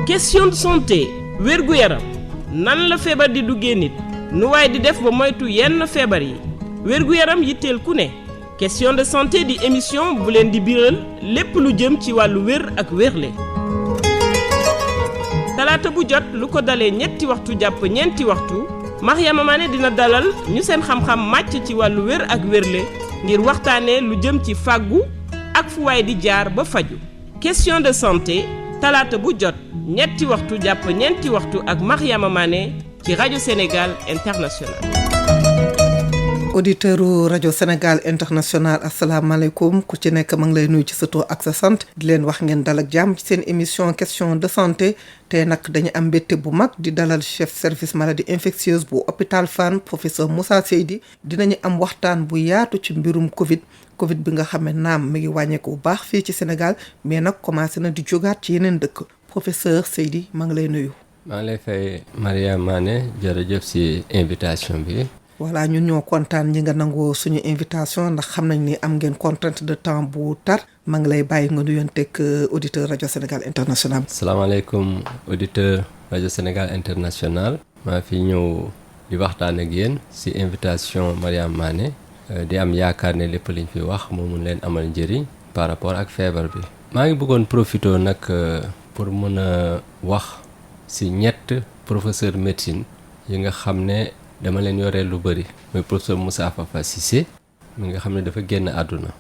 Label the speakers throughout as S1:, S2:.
S1: question de santé wérgu yaram nan la feebar di duggee nit nu waay di def ba moytu yenn feebar yi wérgu yaram yitteel ku ne question de santé di émission bu leen di biral lépp lu jëm ci wàllu wér ak wérle talaata bu jot lu ko dalee ñetti waxtu jàpp ñeenti waxtu Mariama Mané dina dalal ñu seen xam-xam màcc ci wàllu wér ak wérle ngir waxtaanee lu jëm ci fàggu ak fu waay di jaar ba faju question de santé talaata bu jot ñetti waxtu jàpp ñeenti waxtu ak Mariama Mané ci rajo Sénégal International.
S2: auditeur rajo Sénégal International asalaamaaleykum ku ci nekk ma ngi lay nuyu ci sa tur ak sa sant di leen wax ngeen dal ak jàmm ci seen émission question de santé te nag dañu am mbégte bu mag di dalal chef service maladie infectieuse bu hôpital Fann professeur Moussa Seydi dinañu am waxtaan bu yaatu ci mbirum Covid bi nga xam ne naam mi ngi wàññeeku bu baax fii ci Sénégal mais nag commencé na di jógaat ci yeneen dëkk professeur Seydi maa ngi lay nuyu.
S3: maa ngi lay fay Mariama Mané jërëjëf ci invitation bi.
S2: voilà ñun ñoo kontaan ñi nga nangoo suñu invitation ndax xam nañ ni am ngeen contrainte de temps bu tar maa ngi lay bàyyi nga nuyonteeg auditeur rajo Sénégal International.
S3: salaamaaleykum auditeur rajo Sénégal International. maa fi ñëw di waxtaan ak yéen ci invitation Mariama Mané di am yaakaar ne lépp liñ fi wax moo mun leen amal njëriñ par rapport ak feebar bi. maa ngi bëggoon profité nag pour mën a wax ci ñett professeur médecine yi nga xam ne. dama leen yoree lu bëri mooy professeur Moussa Fafa Cissé mi nga xam ne dafa génn àdduna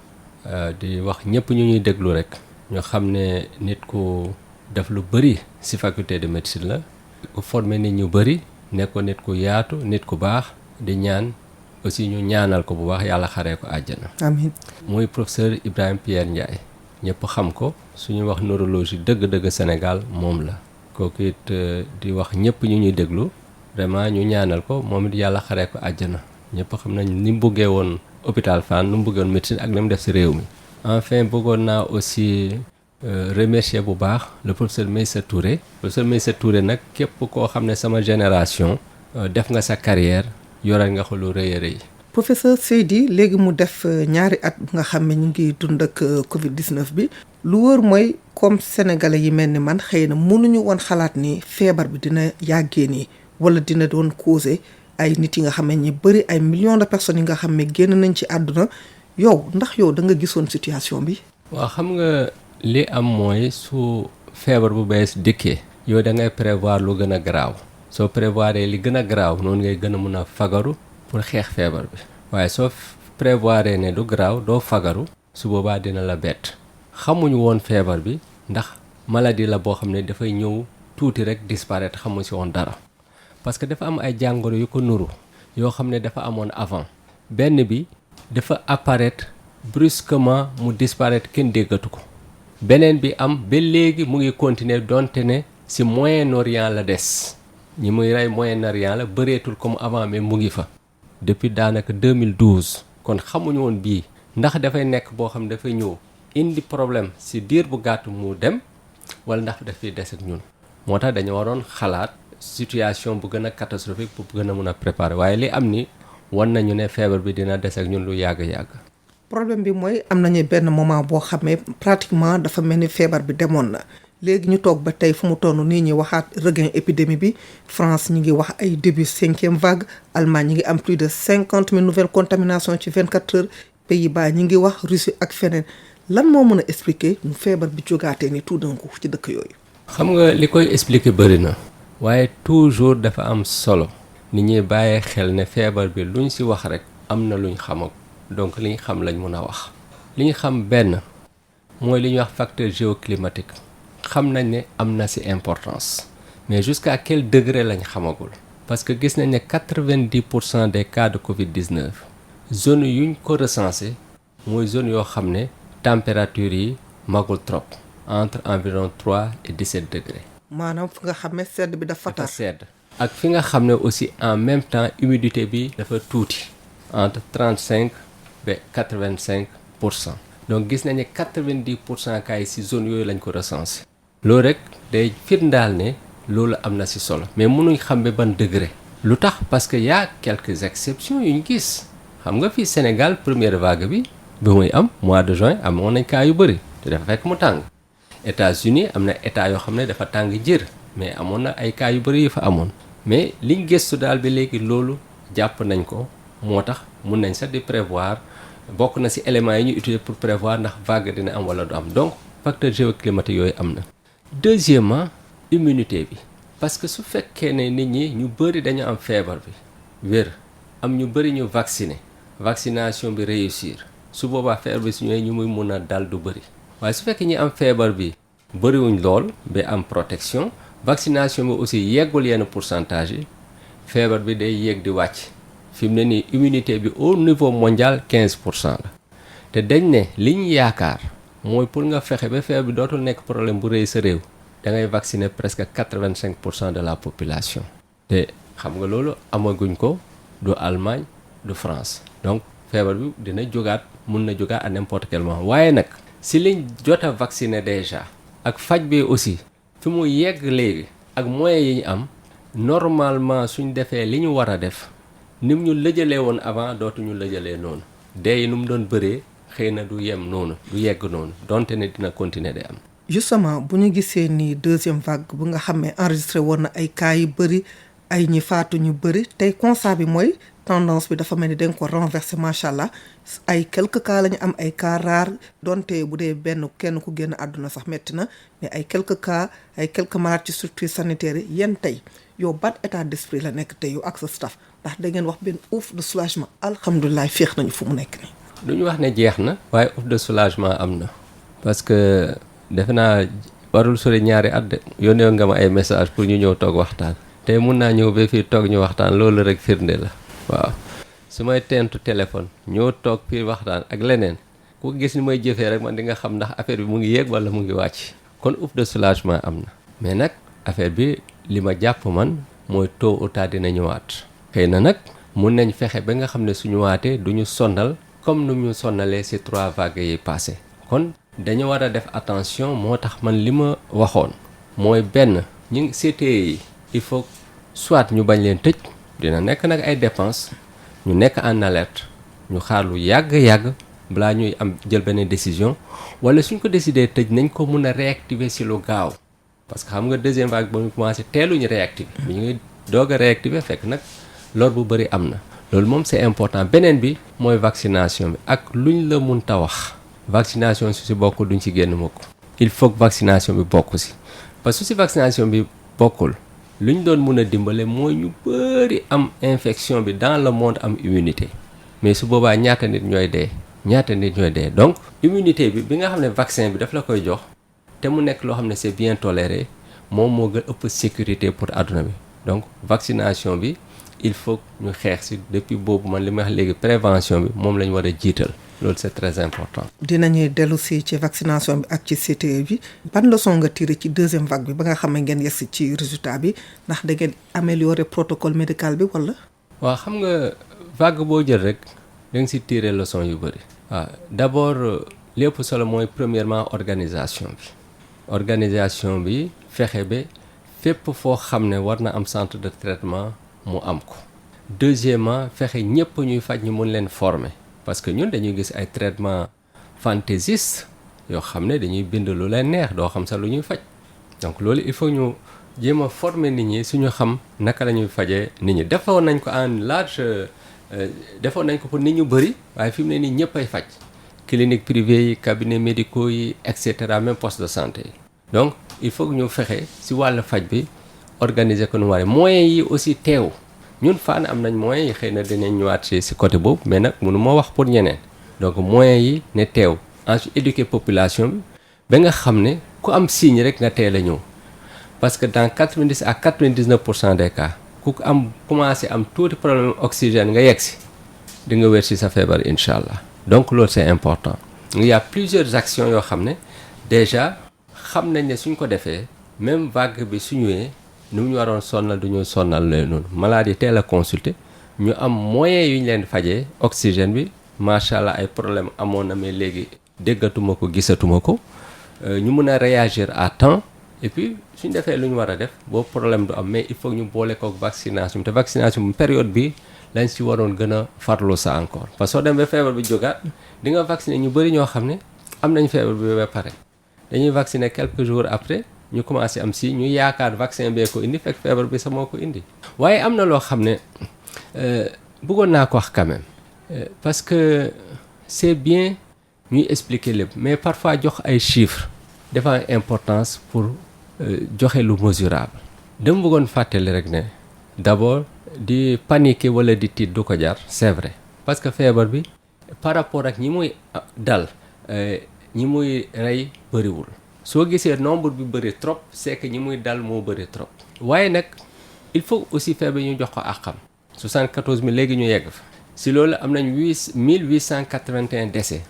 S3: di wax ñëpp ñu ñuy déglu rek ñoo xam ne nit ku def lu bëri ci faculté de médecine la ku formé nit ñu bëri nekkoon nit ku yaatu nit ku baax di ñaan aussi ñu ñaanal ko bu baax yàlla xaree ko àjjana.
S2: amiin.
S3: muy professeur Ibrahima Pierre Ndiaye ñëpp xam ko suñu wax neurologie dëgg-dëgg Sénégal moom la kooku it di wax ñëpp ñu ñuy déglu. vraiment ñu ñaanal ko moom it yàlla xaree ko àjjana ñëpp xam nañ ni mu bëggee woon hôpital Fann ni mu bëggee woon médecine ak li mu def ci réew mi. enfin bëggoon naa aussi remercier bu baax le professeur Meïssa Touré. professeur Meïssa Touré nag képp koo xam ne sama génération def nga sa carrière yoral nga ko lu rëy a rëy.
S2: professeur Seydi léegi mu def ñaari at bu nga xam ne ñu ngi dund ak Covid 19 bi lu wóor mooy comme sénégalais yi mel ni man xëy na mënuñu woon xalaat ni feebar bi dina yàggee nii. wala dina doon causer ay nit yi nga xam ne ñi bëri ay millions de personnes yi nga xam ne génn nañ ci àdduna yow ndax yow da nga gisoon situation bi.
S3: waaw xam nga li am mooy su feebar bu bees dikkee. yow da ngay prévoir lu gën a garaaw. soo prévoir li gën a garaaw noonu ngay gën a mun a fagaru pour xeex feebar bi. waaye soo prévoir ne du garaaw doo fagaru. su boobaa dina la bett. xamuñu woon feebar bi ndax maladie la boo xam ne dafay ñëw tuuti rek disparaître xamu si woon dara. parce que dafa am ay jàngoro yu ko nuru yoo xam ne dafa amoon avant benn bi dafa apparaître brusquement mu disparaître kenn déggatu ko beneen bi am ba léegi mu ngi continuer donte ne ci Moyen-Orient la des ñi muy rey Moyen-Orient la bëreetul comme avant mais mu ngi fa depuis daanaka 2012 kon xamuñu woon bii ndax dafay nekk boo xam ne dafay ñëw indi problème ci diir bu gàtt mu dem wala ndax dafay des ak ñun moo tax dañu waroon xalaat situation bu gën a catastrophique bu gën a mun a préparer waaye li am ni wan nañu ne feebar bi dina des ak ñun lu yàgg-yàgg.
S2: problème bi mooy am nañu benn moment boo xamee pratiquement dafa mel ni feebar bi demoon na léegi ñu toog ba tey fu mu toll nii ñuy waxaat regain épidémie bi France ñi ngi wax ay début 5e vague Allemagne ñi ngi am plus de 50 000 nouvelles contaminations ci 24 heures Pays-Bas ñi ngi wax Russie ak feneen lan moo mën a expliquer mu feebar bi jógaatee ni tout d'un coup ci dëkk yooyu.
S3: xam nga li koy expliquer bëri na. waaye toujours dafa am solo nit ñi bàyyee xel ne feebar bi luñ ci wax rek am na luñ xamag donc li ñu xam lañ mun a wax li ñu xam benn mooy li ñuy wax facteur géoclimatique xam nañ ne am na ci importance mais jusqu'à quel degré lañ xamagul parce que gis nañ ne 90% des cas de Covid-19 zone yuñ ko recensé mooy zone yoo xam ne température yi magul trop entre environ 3 et 17 degrés.
S2: maanaam fi nga xam ne sedd bi dafa tar
S3: sedd ak fi nga xam ne aussi en même temps humidité bi dafa tuuti entre 35 ba 85%. donc gis nañu 90% cas yi ci zone yooyu lañ ko recensé. loolu rek day firndaal ne loolu am na ci solo mais mënuñ xam ba ban degré. lu tax parce que y a quelques exceptions yu ñu gis xam nga fii Sénégal première vague bi muy am mois de juin amoon nañ cas yu bëri te dafa fekk mu tàng. États-Unis am na état yoo xam ne dafa tàng jër mais amoon na ay cas yu bëri yu fa amoon mais liñ gëstu daal bi léegi loolu jàpp nañ ko moo tax mun nañ sax di prévoir bokk na ci éléments yi ñu utiliser pour prévoir ndax vague dina am wala du am donc facteur géoclimatique yooyu am na. Deuxièmement immunité bi parce que su fekkee ne nit ñi ñu bëri dañu am feebar bi wér am ñu bëri ñu vaccination bi réussir su boobaa feebar bi su ñëwee ñu muy mun a dal du bëri waaye su fekkee ñi am feebar bi bëriwuñ lool ba am protection vaccination bi aussi yeggul yenn pourcentage yi feebar bi day yéeg di wàcc fi mu ne nii immunité bi au niveau mondial 15% la te dañ ne liñ yaakaar mooy pour nga fexe ba feebar bi dootul nekk problème bu rëy sa réew da ngay vacciner presque 85% de la population te xam nga loolu amaguñ ko du Allemagne du France donc feebar bi dina jógaat mun na jógaat à n'importe quel moment waaye nag si liñ jot a vacciner déjà ak faj bi aussi fi mu yegg léegi ak moyens yi ñu am normalement suñ defee li ñu war a def nim ñu lëjalee woon avant dootuñu lëjalee noonu dee yi nu mu doon bëree xëy na du yem noonu du yegg noonu donte ne dina continuer de am.
S2: justement bu ñu gisee ni deuxième vague bu nga xam ne enregistré woon na ay cas yu bëri ay ñi faatu ñu bëri tey constat bi mooy tendance bi dafa mel ni dañ ko renversé macha allah ay quelques cas la ñu am ay cas rares donte bu dee benn kenn ku génn àdduna sax metti na mais ay quelques cas ay quelques malades ci structures sanitaires yi yéen tey yow ban état d'esprit la nekk tey yow ak sa staff ndax da ngeen wax benn ouf de soulagement alhamdulilah féex nañu fu mu nekk nii.
S3: du ñu wax ne jeex na waaye ouf de soulagement am na parce que defe naa warul sori ñaari at de yónnee nga ma ay message pour ñu ñëw toog waxtaan tey mun naa ñëw ba fii toog ñu waxtaan loolu rek firnde la waaw su may tentu téléphone ñoo toog fii waxtaan ak leneen ku gis ni may jëfee rek man di nga xam ndax affaire bi mu ngi yéeg wala mu ngi wàcc kon ouf de soulagement am na mais nag affaire bi li ma jàpp man mooy tôt ou tard dina ñëwaat xëy na nag mun nañ fexe ba nga xam ne suñu waatee du ñu sonnal comme nu ñu sonnalee ci 3 vagues yi passé kon dañu war a def attention moo tax man li ma waxoon mooy benn ñi CTE yi il faut soit ñu bañ leen tëj dina nekk nag ay dépenses ñu nekk en alerte ñu xaar lu yàgg-yàgg balaa ñuy am jël benn décision wala suñ ko décidé tëj nañ ko mun a réactiver ci lu gaaw parce que xam nga deuxième vague ba ñu commencé teeluñu réactiver bi ñu ngi doog a réactiver fekk nag lor bu bëri am na loolu moom c'est important beneen bi mooy vaccination bi ak luñ la mun ta wax vaccination su ci bokkul duñ ci génn mukk il faut que vaccination bi bokk ci parce que su ci vaccination bi bokkul lu ñu doon mun a dimbale mooy ñu bëri am infection bi dans le monde am immunité mais su boobaa ñaata nit ñooy dee donc immunité bi nga xam ne vaccin bi daf la koy jox te mu nekk loo xam ne c'est bien toléré moom moo gën ëpp sécurité pour àdduna bi donc vaccination bi il faut ñu xeex ci depuis boobu man li ma wax léegi prévention bi moom la ñu war a jiital loolu c'est très important.
S2: dinañuy dellu si ci vaccination bi ak ci CTE bi ban leçon nga tiré ci deuxième vague bi ba nga xam ne ngeen yegsi ci résultat bi ndax da ngeen améliorer protocole médical bi wala.
S3: waaw xam nga vague boo jël rek da nga ci tiré leçon yu bëri. waaw d'abord lépp solo mooy premièrement organisation bi fexe ba fépp foo xam ne war na am centre de traitement mu am ko. deuxièmement fexe ñëpp ñuy faj ñu mun leen former. parce que ñun dañuy gis ay traitement fantaisiste yoo xam ne dañuy bind lu leen neex doo xam sax lu ñuy faj donc loolu il faut ñu jéem a former nit ñi suñu xam naka la ñuy fajee nit ñi defoon nañ ko en large defoon nañ ko pour nit ñu bëri waaye fi mu ne nii ñëpp ay faj clinique privée yi cabinets médicaux yi et cetera même poste de santé yi donc il faut que ñu fexe si wàllu faj bi organiser ko nu waree moyens yi aussi teew ñun Fann am nañ moyens yi xëy na dinañ ñëwaat ci côté boobu mais nag mënu moo wax pour ñeneen donc moyens yi ne teew ensuite éduquer population bi ba nga xam ne ku am signe rek nga teel a ñëw parce que dans 90 à 99% des cas ku am commencé am tuuti problème oxygène nga yegg si di nga wér ci sa feebar incha allah donc loolu c'est important il y a plusieurs actions yoo xam ne déjà xam nañ ne suñ ko defee même vague bi su ñëwee ni mu ñu waroon sonnal du ñu sonnal leen noonu malade yi teel a consulter ñu am moyen yu ñu leen fajee oxygène bi macha allah ay problème amoon na mais léegi déggatuma ko gisatuma ko ñu mun a réagir à temps et puis suñ defee lu ñu war a def boobu problème du am mais il faut ñu boole kook vaccination te vaccination période bi lañ si waroon gën a farlu sa encore parce que soo dem ba feebar bi jógaat di nga vacciner ñu bëri ñoo xam ne am nañ feebar bi ba pare dañuy vacciner quelques jours après ñu commencé am si ñu yaakaar vaccin bee ko indi fekk feebar bi sa moo ko indi. waaye am na loo xam ne bëggoon naa ko wax quand même parce que c'est bien ñuy expliquer lépp mais parfois jox ay chiffres dafa am importance pour joxe lu mesurable. dama bëggoon fàttali rek ne d'abord di paniquer wala di tiit du ko jar c'est vrai parce que feebar bi par rapport ak ñi muy dal ñi muy rey bëriwul. soo gisee nombre bi bëri trop c'est que ñi muy dal moo bëri trop. waaye nag il faut aussi feebar ñu jox ko àqam. 74 000 léegi ñu yegg fa. si loolu am nañ 1881 décès.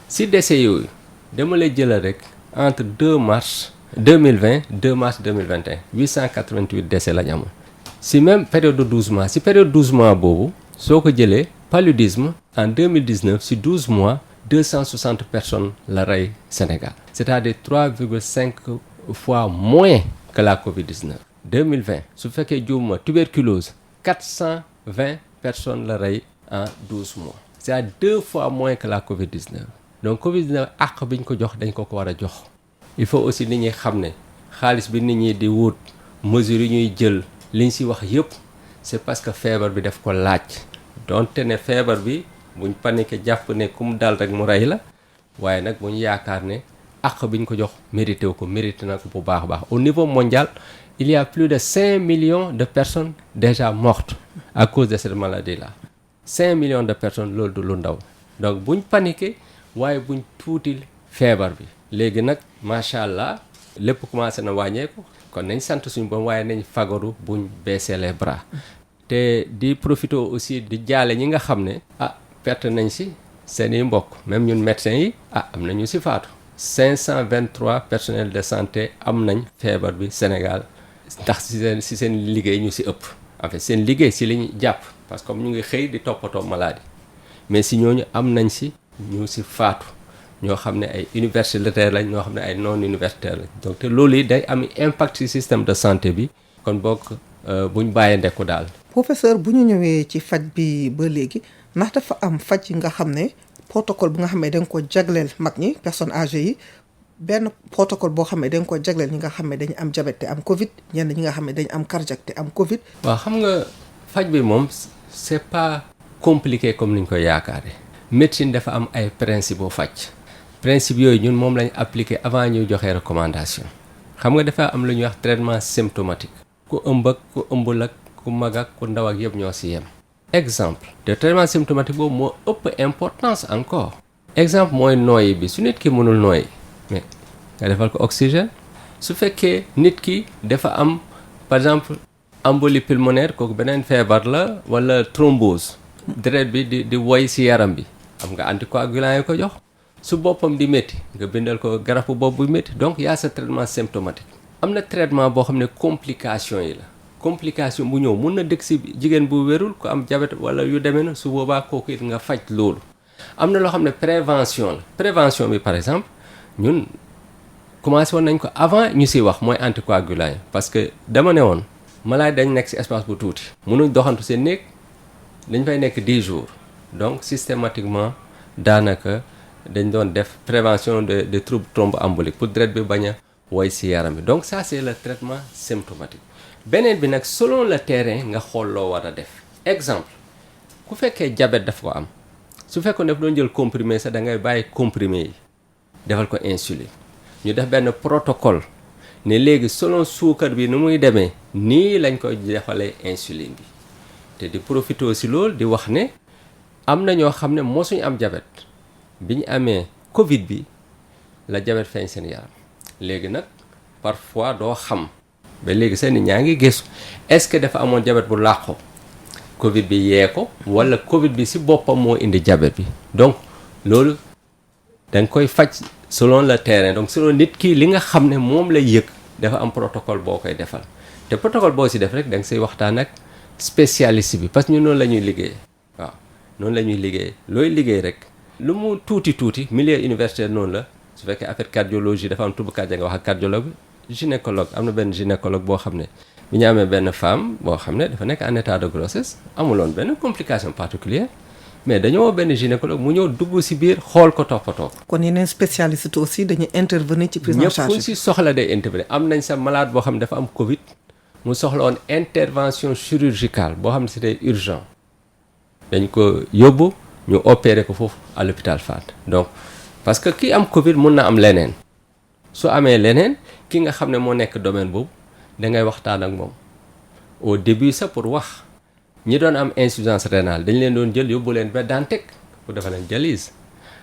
S3: si décès yooyu dama lay jëlal rek entre 2 mars 2020 2 mars 2021 888 décès lañ amoon. si même période de 12 mois si période 12 mois boobu soo ko jëlee paludisme en 2019 si 12 mois 260 personnes la rey Sénégal. c'est-à-dire 3,5 fois moins que la Covid-19. 2020 su fekkee juuma tuberculose 420 personnes la rey en 12 mois. c'est-à-dire 2 fois moins que la Covid-19. donc Covid-19 àq bi ñu ko jox dañ ko war a jox. il faut aussi nit ñi xam ne xaalis bi nit ñi di wut mesures yi ñuy jël li ñu si wax yëpp c'est parce que feebar bi daf ko laaj. donte ne feebar bi buñ paniqué jàpp ne ku mu dal rek mu rey la waaye nag bu ñu yaakaar ne àq bi ñu ko jox mérité na ko bu baax a baax. au niveau mondial il y a plus de 5 millions de personnes déjà mortes à cause de cette maladie là 5 millions de personnes loolu du lu ndaw donc buñ paniqué waaye buñ tuutil feebar bi. léegi nag macha allah lépp commencé na wàññeeku kon nañ sant suñu borom waaye nañ fagaru buñ baisser les bras te di profiter aussi di jaale ñi nga xam ne perte nañ si seeni mbokk même ñun médecins yi am na ñu si faatu 523 personnels de santé am nañ feebar bi Sénégal ndax si seen liggéey ñu si ëpp en fait seen liggéey si li ñu jàpp parce que comme ñu ngi xëy di toppatoo maladie mais si ñooñu am nañ si ñu si faatu ñoo xam ne ay universitaires lañ ñoo xam ne ay non universitaires lañ donc te loolu yi day am impact ci système de santé bi kon bokk buñ bàyyee ndekku daal.
S2: professeur bu ñu ñëwee ci faj bi ba léegi ndax dafa am faj yi nga xam ne protocole bu nga xam ne da nga ko jagleel mag ñi personnes âgées yi benn protocole boo xam ne da nga ko jagleel ñi nga xam ne dañu am diabète te am Covid ñenn ñi nga xam ne dañu am cardiaque te am Covid.
S3: waaw xam nga faj bi moom c'est pas compliqué comme ni ñu koy yaakaare médecine dafa am ay principes bu faj. principe yooyu ñun moom lañ appliqué avant ñuy joxe recommandation xam nga dafa am lu ñuy wax traitement symptomatique ku ëmb ak ku ëmbul ak ku mag ak ku ndaw ak yëpp ñoo si yem. exemple te traitement symptomatique boobu moo ëpp importance encore. exemple mooy nooyi bi su nit ki mënul nooyi mais nga defal ko oxygène su fekkee nit ki dafa am par exemple embolie pulmonaire kooku beneen feebar la wala thrombose deret bi di woy si yaram bi am nga anticoagulant yi ko jox. su boppam di métti nga bindal ko garabu bopp bu métti donc y a ce traitement symptomatique. am na traitement boo xam ne complication yi la complication bu ñëw mun na dëkk si jigéen bu wérul ku am diabète wala yu demee na su boobaa kooku it nga faj loolu. am na loo xam ne prévention la prévention bi par exemple ñun commencé woon nañ ko avant ñu siy wax mooy anticoagulant yi parce que dama ne woon malade dañ nekk si espace bu tuuti mënuñ doxantu seen néeg dañ fay nekk 10 jours donc systématiquement daanaka. dañ doon def prévention de troubles thromboemboliques pour deret bi bañ a woy si yaram bi donc ça c'est le traitement symptomatique beneen bi nag selon le terrain nga xool loo war a def exemple ku fekkee diabète daf ko am su fekkoon daf doon jël comprimé sax da ngay bàyyi comprimé yi defal ko insuline ñu def benn protocole ne léegi selon suukar bi ni muy demee nii lañ koy defalee insuline bi te di profité aussi loolu di wax ne am na ñoo xam ne mosuñu am diabète bi ñu amee Covid bi la diabète feeñ seen yaram léegi nag parfois doo xam ba léegi seen nit ñaa ngi gëstu est-ce que dafa amoon diabète bu làqu Covid bi yee ko wala Covid bi si boppam moo indi diabète bi donc loolu da nga koy faj selon le terrain donc selon nit ki li nga xam ne moom lay yëg dafa am protocole boo koy defal te protocole boo si def rek da nga say waxtaan ak spécialiste bi parce que ñun noonu la ñuy liggéey waaw noonu la ñuy liggéey looy liggéey rek. lu mu tuuti milieu universitaire noonu la su fekkee affaire cardiologie dafa am tubaab nga wax ak cardiologue gynécologue am na benn gynécologue boo xam ne bi ñu amee benn femme boo xam ne dafa nekk en état de grossesse amuloon benn complication particulière mais dañoo woo benn gynécologue mu ñëw dugg ci biir xool ko toppatoo ko.
S2: kon yeneen spécialiste aussi dañuy intervenir ci prise en charge.
S3: ñëpp ku ci soxla day intervenir. am nañ sa malade boo xam ne dafa am Covid mu soxla woon intervention chirurgicale boo xam ne c'était urgent dañ ko yóbbu ñu opérer ko foofu à l'hôpital Fann. donc parce que ki am Covid mun na am leneen su amee leneen ki nga xam ne moo nekk domaine boobu da ngay waxtaan ak moom au début sax pour wax. ñi doon am insuffisance rénale dañ leen doon jël yóbbu leen ba Dantec pour defal leen dialyse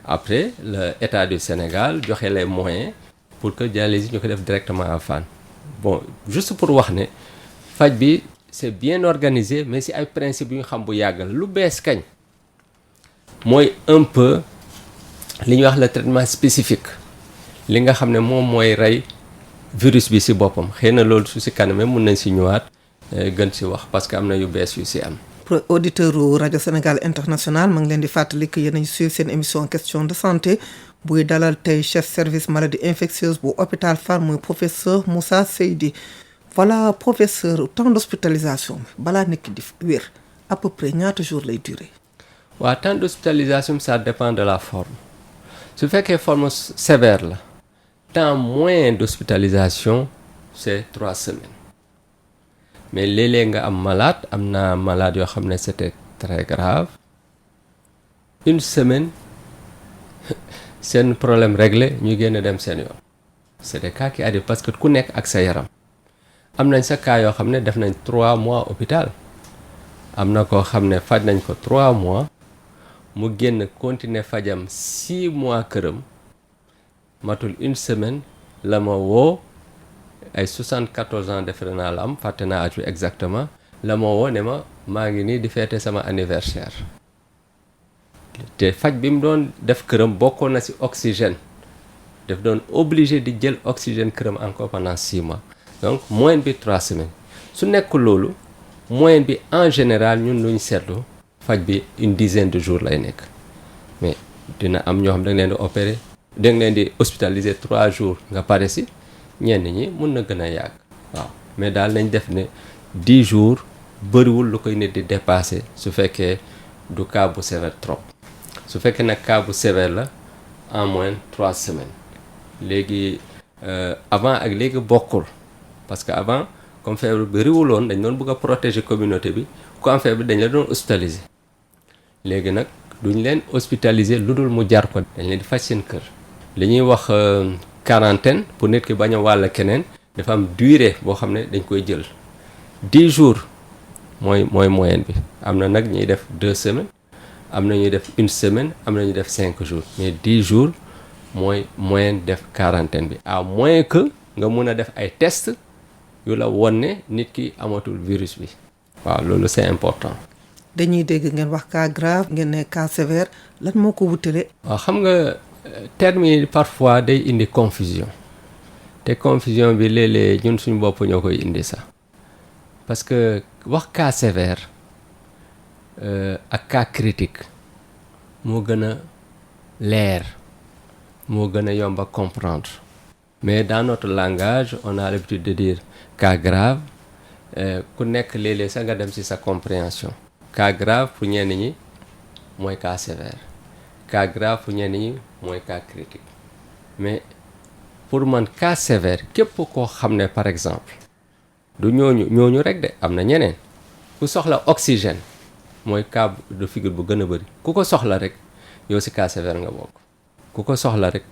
S3: après le état du Sénégal joxe les moyens pour que dialyse ñu ko def directement à Fann. bon juste pour wax ne faj bi c'est bien organisé mais si ay principes yu ñu xam bu yàggal lu bees kañ mooy un peu li ñuy wax le traitement spécifique li nga xam ne moom mooy rey virus bi si boppam xëy na loolu su si kaname mun nañ si ñëwaat gën si wax parce que am na yu bees yu si am.
S2: pour auditeur u rajo Sénégal International ma ngi leen di fàttali que yéen a ngi suivre seen émission question de santé buy dalal tey chef service maladie infectieuse bu hôpital Fann muy professeur Moussa Seydi. voilà professeur temps d'hospitalisation balaa nekk di wér à peu près ñaata jours lay durer.
S3: waaw temps d'hospitalisation ça dépend de la forme su fekkee forme sévère la temps moyen d'hospitalisation c'est 3 semaines. mais léeg-léeg nga am malade am na malade yoo xam ne c'était très grave 1 semaine seen problème réglé ñu génn dem seen yoon c'est des cas qui arrivent parce que ku nekk ak sa yaram am nañ sa cas yoo xam ne def nañ 3 mois hôpital am na koo xam ne faj nañ ko 3 mois mu génn continuer fajam 6 mois këram matul 1 semaine la ma woo ay 74 ans defe naa la am fàtte naa atu exactement la ma woo ne ma maa ngi nii di fêter sama anniversaire te faj bi mu doon def këram bokkoon na ci oxygène daf doon obligé di jël oxygène këram encore pendant 6 mois donc moyenne bi 3 semaines su nekkul loolu moyenne bi en général ñun luñ seetlu faj bi une dizaine de jours lay nekk mais dina am ñoo xam da nga leen di opérer da nga leen di hospitaliser 3 jours nga pare ci ñenn ñi mun na gën a yàgg waaw mais daal nañ def ne 10 jours bëriwul lu koy nit di dépasser su fekkee du cas bu sévère trop su fekkee nag cas bu sévère la en moyenne 3 semaines léegi avant ak léegi bokkul parce que avant comme feebar bi bëriwuloon dañ doon bëgg a protéger communauté bi ku am feebar bi dañ la doon hospitaliser léegi nag duñ leen hospitaliser lu dul mu jar ko dañ leen di faj seen kër li ñuy wax quarantaine pour nit ki bañ a wàll keneen dafa am durée boo xam ne dañ koy jël 10 jours mooy moyenne bi am na nag ñuy def 2 semaines am na ñuy def 1 semaine am na ñuy def 5 jours mais 10 jours mooy moyenne def quarantaine bi à moins que nga mun a def ay tests yu la won ne nit ki amatul virus bi waaw loolu c'est important.
S2: dañuy dégg ngeen wax cas grave ngeen ne cas sévère lan moo ko wutale.
S3: waaw xam nga terme yi parfois day indi confusion te confusion bi léeg-léeg ñun suñu bopp ñoo koy indi sax parce que wax cas sévère ak cas critique moo gën a leer moo gën a yomb a comprendre mais dans notre langage on a l'habitude de dire cas grave ku nekk léeg-léeg sax nga dem ci sa compréhension cas grave pour ñenn ñi mooy cas sévère cas grave pour ñenn ñi mooy cas critique mais pour man cas sévère képp koo xam ne par exemple du ñooñu rek de am na ñeneen ku soxla oxygène mooy cas de figure bu gën a bëri ku ko soxla rek yow ci cas sévère nga bokk ku ko soxla rek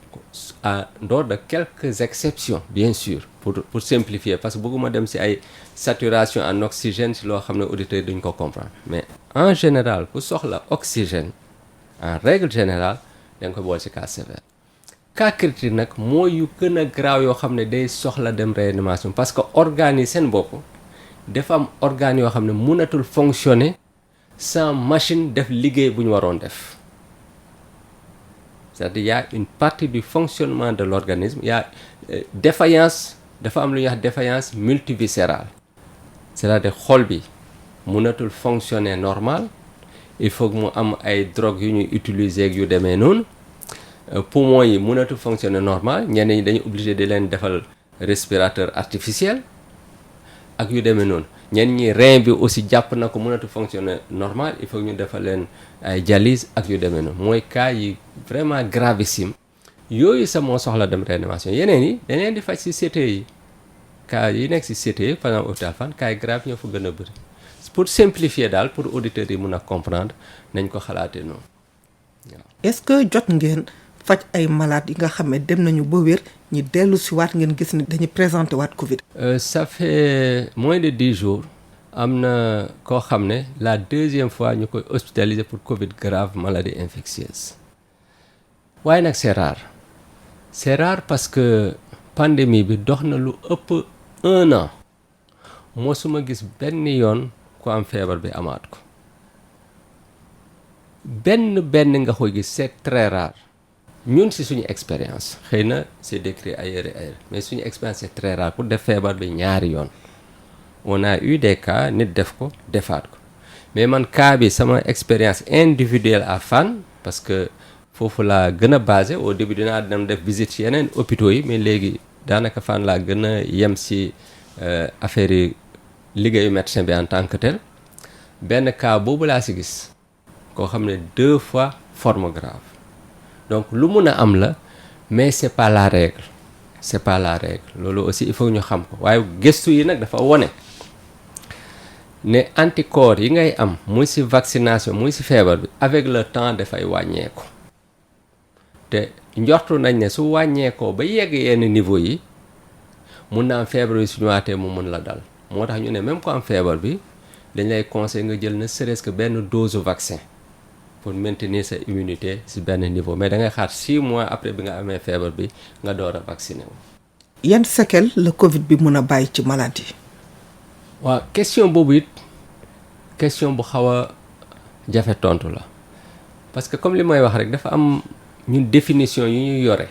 S3: en dehors de quelques exceptions bien sûr pour simplifier parce que bëgguma dem ci ay saturation en oxygène ci loo xam ne auditeurs yi duñ ko comprendre mais en général ku soxla oxygène en règle générale da nga koy boole ci cas sévère cas critique nag mooy yu gën a graaw yoo xam ne day soxla dem réanimation parce que organes yi seen bopp dafa am organes yoo xam ne mënatul fonctionner sans machine def liggéey bu ñu waroon def c'est-à-dire il y a une partie du fonctionnement de l'organisme il y a défaillance dafa am lu ñuy wax défaillance multiviscérale c'est-à-dire xol bi mënatul fonctionner normal il faut que mu am ay drogue yu ñuy utiliser ak yu demee noonu poumons yi mënatul fonctionner normal ñenn ñi dañu obligé di leen defal respirateur artificiel ak yu demee noonu ñenn ñi rein bi aussi jàpp na ko mënatu fonctionner normal il faut ñu defal leen ay dialyse ak yu demee noonu mooy cas yi vraiment gravissime yooyu sax moo soxla dem réanimation yeneen yi dañ leen di faj ci CTE yi cas yi nekk ci CTE par exemple hôpital Fann cas yi grave ñoo fa gën a bëri pour simplifier daal pour auditeurs yi mun a comprendre nañ ko xalaatee noonu waaw.
S2: est-ce que jot ngeen faj ay malades yi nga xam ne dem nañu ba wér ñi dellu si waat ngeen gis ni dañuy présenté waat Covid.
S3: Ça fait moins de 10 jours am na koo xam ne la deuxième fois ñu koy hospitalisé pour Covid grave maladie infectieuse waaye nag c'est rare parce que pandémie bi dox na lu ëpp 1 an mosuma gis benn yoon ku am feebar bi amaat ko benn nga koy gis c'est très rare ñun ci suñu expérience xëy na c'est décrit ailleurs et ailleurs mais suñu expérience c'est très rare pour def feebar bi ñaari yoon on a eu des cas nit def ko defaat ko mais man cas bi sama expérience individuelle à Fann parce que foofu laa gën a basé au début dinaa dem def visite ci yeneen hôpitaux yi mais léegi daanaka Fann laa gën a yem ci affaire yi liggéeyu médecin bi en tant que tel benn cas boobu laa ci gis koo xam ne 2 fois forme grave donc lu mun a am la mais c'est pas la règle loolu aussi il faut ñu xam ko waaye gëstu yi nag dafa wone ne anticorps yi ngay am muy ci vaccination muy ci feebar bi avec le temps dafay wàññeeku te njortu nañ ne su wàññeekoo ba yegg yenn niveau yi mun na am feebar bi su ñëwaatee mu mun la dal moo tax ñu ne même ko am feebar bi dañ lay conseiller nga jël ne serait-ce que benn dose vaccin pour maintenir sa immunité ci benn niveau mais da ngay xaar 6 mois après bi nga amee feebar bi nga door a vacciner wu.
S2: yan séquelles la Covid bi mun a bàyyi ci malade yi.
S3: waaw question boobu it question bu xaw a jafe tontu la parce que comme li may wax rek dafa am ñun définition yu ñuy yore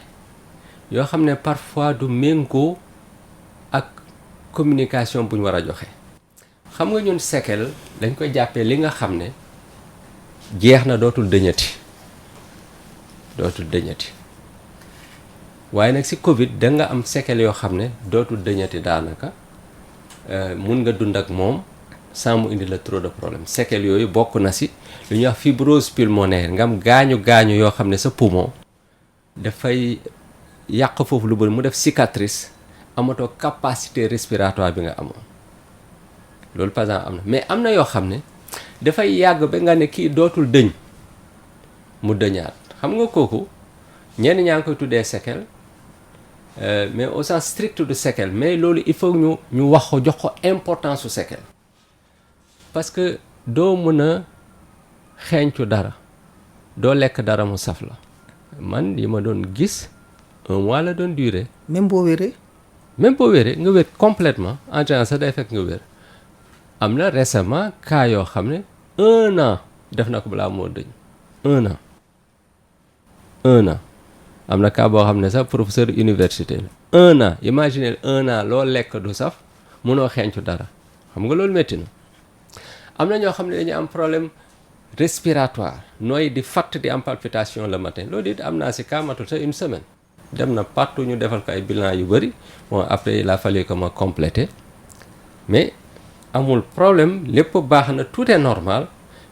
S3: yoo xam ne parfois du méngoo ak communication bu ñu war a joxe xam nga ñun séquelle dañ koy jàppee li nga xam ne jeex na dootul dëñati waaye nag ci Covid da nga am séquelles yoo xam ne dootul dëñati daanaka mun nga dund ak moom sans mu indi la trop de problème séquelles yooyu bokk na ci lu ñuy wax fibrose pulmonaire nga am gaañu yoo xam ne sa poumon dafay yàq foofu lu bëri mu def cicatrice amatoo capacité respiratoire bi nga amoon loolu par exemple am na mais am na yoo xam ne dafay yàgg ba nga ne kii dootul dëñ mu dëñaat xam nga kooku ñenn ñaa ngi koy tuddee séquelle mais au sens strict du séquelle mais loolu il faut ñu wax ko jox ko importance su séquelle parce que doo mën a xeeñcu dara doo lekk dara mu saf la man yi ma doon gis 1 mois la doon durer.
S2: même boo wéree
S3: nga wér complètement en général sax day fekk nga wér am na récemment cas yoo xam ne 1 an def na ko balaa moo dëñ 1 an am na cas boo xam ne sax professeur université la 1 an imaginez 1 an loo lekk du saf mënoo xeeñcu dara xam nga loolu métti na am na ñoo xam ne dañuy am problème respiratoire nooy di fatt di am palpitation le matin loolu it am naa si cas matul sax 1 semaine dem na partout ñu defal ko ay bilan yu bëri bon après il a fallu que ma compléter mais amul problème lépp baax na tout est normal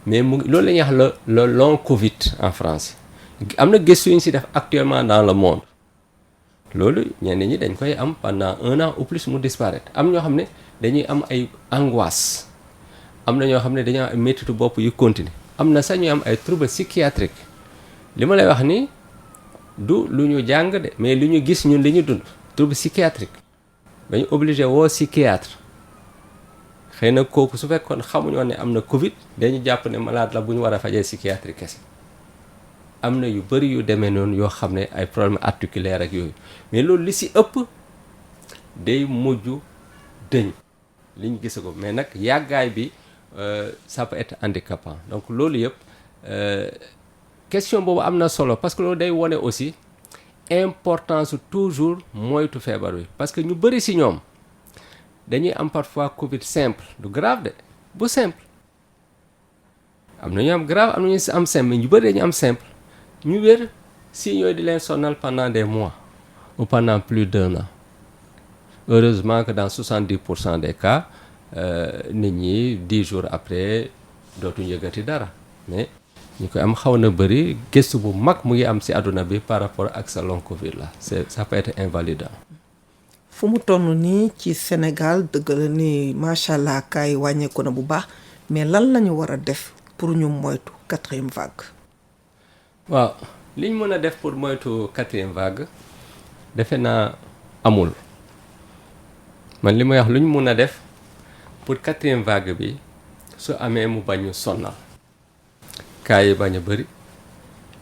S3: mais mu loolu la ñuy wax le long Covid en France am na gëstu yu ñu si def actuellement dans le monde loolu ñenn ñi dañ koy am pendant 1 an ou plus mu disparaître am ñoo xam ne dañuy am ay angoisse am na ñoo xam ne dañoo am méttitu bopp yu continuer am na sax ñu am ay troubles psychiatriques li ma lay wax ni du lu ñu jàng de mais lu ñu gis ñun li ñu dund trouble psychiatrique dañu obligé woo psychiatre xëy na kooku su fekkoon xamuñoo ne am na Covid dañu jàpp ne malade la bu ñu war a fajee psychiatrique kese am na yu bëri yu demee noonu yoo xam ne ay problème articulaire ak yooyu mais loolu li si ëpp day mujj dëñ li ñu gis ko mais nag yàggaay bi ça peut être handicapant donc loolu yëpp question boobu am na solo parce que loolu day wone aussi importance toujours moytu feebar bi parce que ñu bëri si ñoom dañuy am parfois Covid simple du grave de bu simple am na ñu am grave am na ñu si am simple mais ñu bëri dañu am simple ñu wér si ñooy di leen sonal pendant des mois ou pendant plus d'1 an heureusement que dans 70% des cas nit ñi 10 jours après dootuñu yëgati dara mais ñi koy am xaw na bëri gëstu bu mag mu ngi am ci àdduna bi par rapport ak sa long Covid là ça peut être invalidant.
S2: fu mu toll nii ci Sénégal dëgg la ni macha allah kaay wàññeeku na bu baax mais lan lañu war a def pour ñu moytu 4e vague.
S3: waaw liñ mën a def pour moytu 4e vague defe naa amul man li may wax luñ mën a def pour 4e vague bi su amee mu bañ a sonnal cas yi bañ a bëri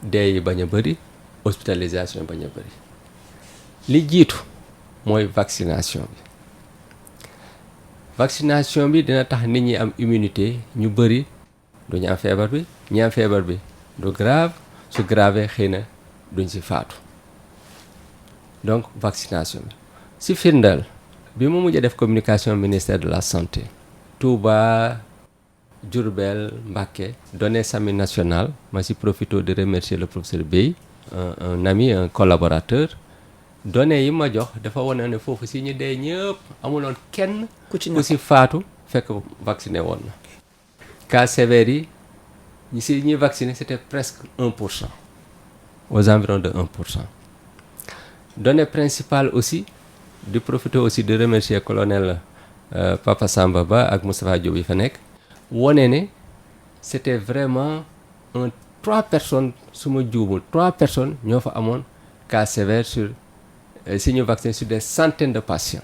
S3: dee yi bañ a bëri hospitalisation bañ a bëri li jiitu mooy vaccination bi dina tax nit ñi am immunité ñu bëri duñu am feebar bi ñi am feebar bi du grave su grave xëy na duñ ci faatu donc vaccination bi ci firndeel bi mu mujjee def communication ministère de la santé Touba Diourbel Mbacké données SAMU national ma ci profito de remercier le professeur Bey un ami un collaborateur données yi ma jox dafa wane ne foofu ci ñi dee ñëpp amuloon kenn ku ci faatu fekk vacciné woon na cas sévères yi ñi ci ñuy vacciné c'était presque 1% aux environs de 1%. Donnée principale aussi di profiter aussi de remercier colonel Papa Samba Ba ak Moustapha Diop yi fa nekk wone ne c'était vraiment 3 personnes su ma juumul 3 personnes ñoo fa amoon cas sévère sur si ñu vacciné sur des centaines de patients.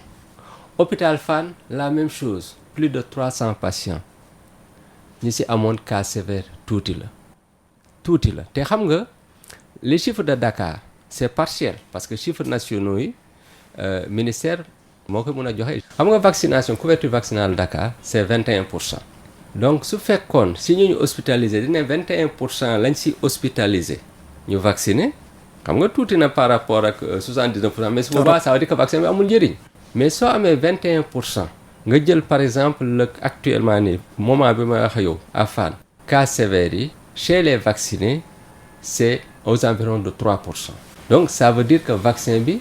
S3: Hôpital Fann la même chose plus de 300 patients ñi ci amoon cas sévère tuuti la te xam nga les chiffres de Dakar c'est partiel parce que chiffres nationaux yi ministère moo ko mën a joxe. xam nga vaccination couverture vaccinale Dakar c'est 21%. donc su fekkoon si ñu hospitalisé dina 21% lañ si hospitalisé ñu vacciné xam nga tuuti na par rapport ak 79% mais su boobaa ça veut dire que vaccin bi amul njëriñ. mais soo amee 21% nga jël par exemple actuellement ni moment bi may wax yow à Fann cas sévères yi chez les vaccinés c'est aux environs de 3%. donc ça veut dire que vaccin bi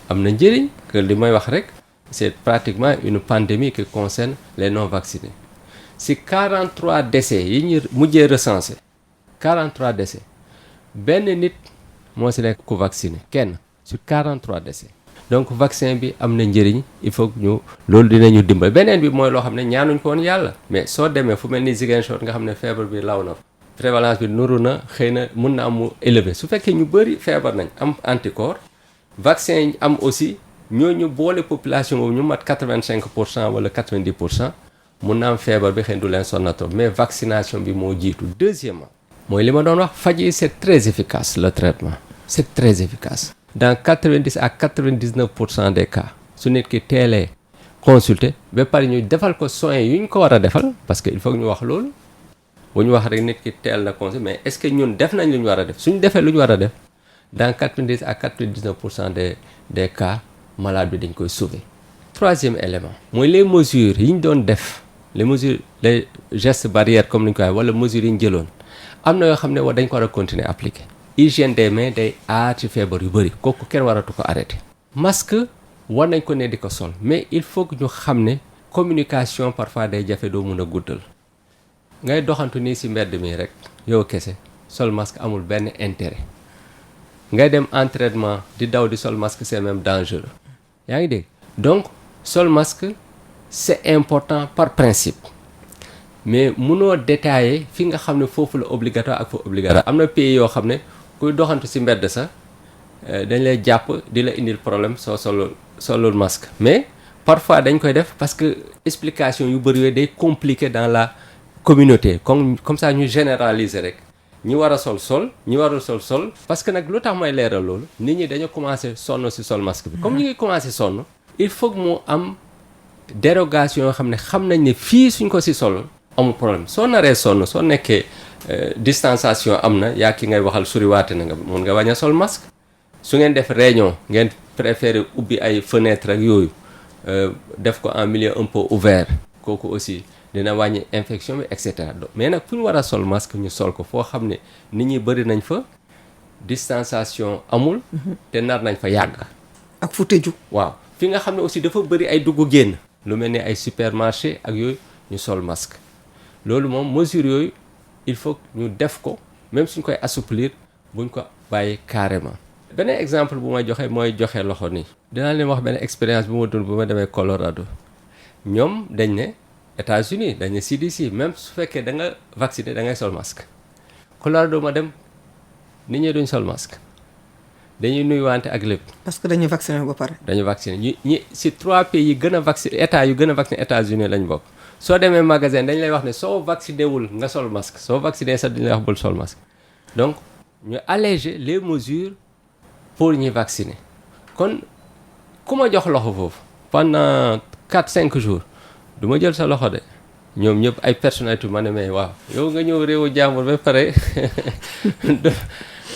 S3: am na njëriñ que li may wax rek c'est pratiquement une pandémie qui concerne les non vaccinés. si 43 décès yi ñu mujjee recensé 43 décès benn nit moo si nekk ku vacciné kenn sur 43 décès. donc vaccin bi am na njëriñ il faut que ñu loolu dinañu dimbal beneen bi mooy loo xam ne ñaanuñ ko woon yàlla mais soo demee fu mel ni Ziguinchor nga xam ne feebar bi law na prévalence bi nuru na xëy na mun na am mu élevé su fekkee ñu bëri feebar nañ am anticorps vaccin yi am aussi ñooñu boole population boobu ñu mat 85% wala 90% mun na am feebar bi xëy na du leen sonna trop mais vaccination bi moo jiitu. deuxièmement mooy li ma doon wax faj yi c'est très efficace le traitement c'est très efficace. dans 90 à 99% des cas su nit ki teelee consulter ba pare ñu defal ko soins yu ñu ko war a defal parce que il faut que ñu wax loolu bu ñu wax rek nit ki teel na consulter mais est-ce que ñun def nañ lu ñu war a def suñu defee lu ñu war a def dans 90 à 99% des cas malade bi dañ koy sauver. troisième élément mooy les mesures yi ñu doon def les gestes barrières comme ni ñu ko waxee wala mesures yi ñu jëloon am na yoo xam ne war dañ ko war a continuer appliquer. hygiène des mains day aar ci feebar yu bëri kooku kenn waratu ko arrêter. masque war nañ ko ne di ko sol mais il faut que ñu xam ne communication parfois day jafe doo mun a guddal ngay doxantu nii ci mbedd mi rek yow kese sol masque amul benn intérêt ngay dem entraînement di daw di sol masque c'est même dangereux yaa ngi dégg donc sol masque c'est important par principe mais munoo détailler fi nga xam ne foofu la obligatoire ak foofu obligatoire am na pays yoo xam ne kuy doxantu ci mbedd sax dañ lay jàpp di la indil problème soo solul masque mais parfois dañ koy def parce que explication yu bëri yooyu day compliqué dans la communauté comme ça ñu généraliser rek ñi war a sol ñi warul sol parce que nag lu tax may leeral loolu nit ñi dañoo commencé sonn ci sol masque bi comme ñu ngi commencé sonn il faut que mu am dérogation yoo xam ne xam nañ ne fii suñ ko ci sol amul problème soo naree sonn soo nekkee distanciation am na yaa ki ngay waxal suriwaate na nga mun nga bañ a sol masque su ngeen def réunion ngeen préférer ubbi ay fenêtre ak yooyu def ko en milieu un peu ouvert kooku aussi dina wàññi infection bi et cetera mais nag fu ñu war a sol masque ñu sol ko foo xam ne nit ñi bëri nañ fa distanciation amul te nar nañ fa yàgg
S2: ak fu tëju
S3: waaw fi nga xam ne aussi dafa bëri ay dugg génn lu mel ni ay supermarché ak yooyu ñu sol masque loolu moom mesure yooyu il faut ñu def ko même suñ koy assouplir buñ ko bàyyi carrément. beneen exemple bu may joxe mooy joxe loxo nii. dinaa leen wax benn expérience bu ma dund bu ma demee Colorado ñoom dañ ne États-Unis dañ ne CDC même su fekkee da nga vacciné da ngay sol masque Colorado ma dem nit ñi duñ sol masque dañuy nuyuwante ak lépp.
S2: parce que dañuy vacciné ba pare.
S3: dañu vacciné ñi si 3 pays yi gën a vacciné état yu gën a vacciné États-Unis lañ bokk. soo demee magasin dañ lay wax ne soo vacciné wul nga sol masque soo vacciné sax dañ lay wax bul sol masque donc ñu alléger les mesures pour ñi vacciner kon ku ma jox loxo foofu pendant 4-5 jours du ma jël sa loxo de ñoom ñëpp ay personnalité ma ne mais waaw yow nga ñëw réewu jàmbur ba pare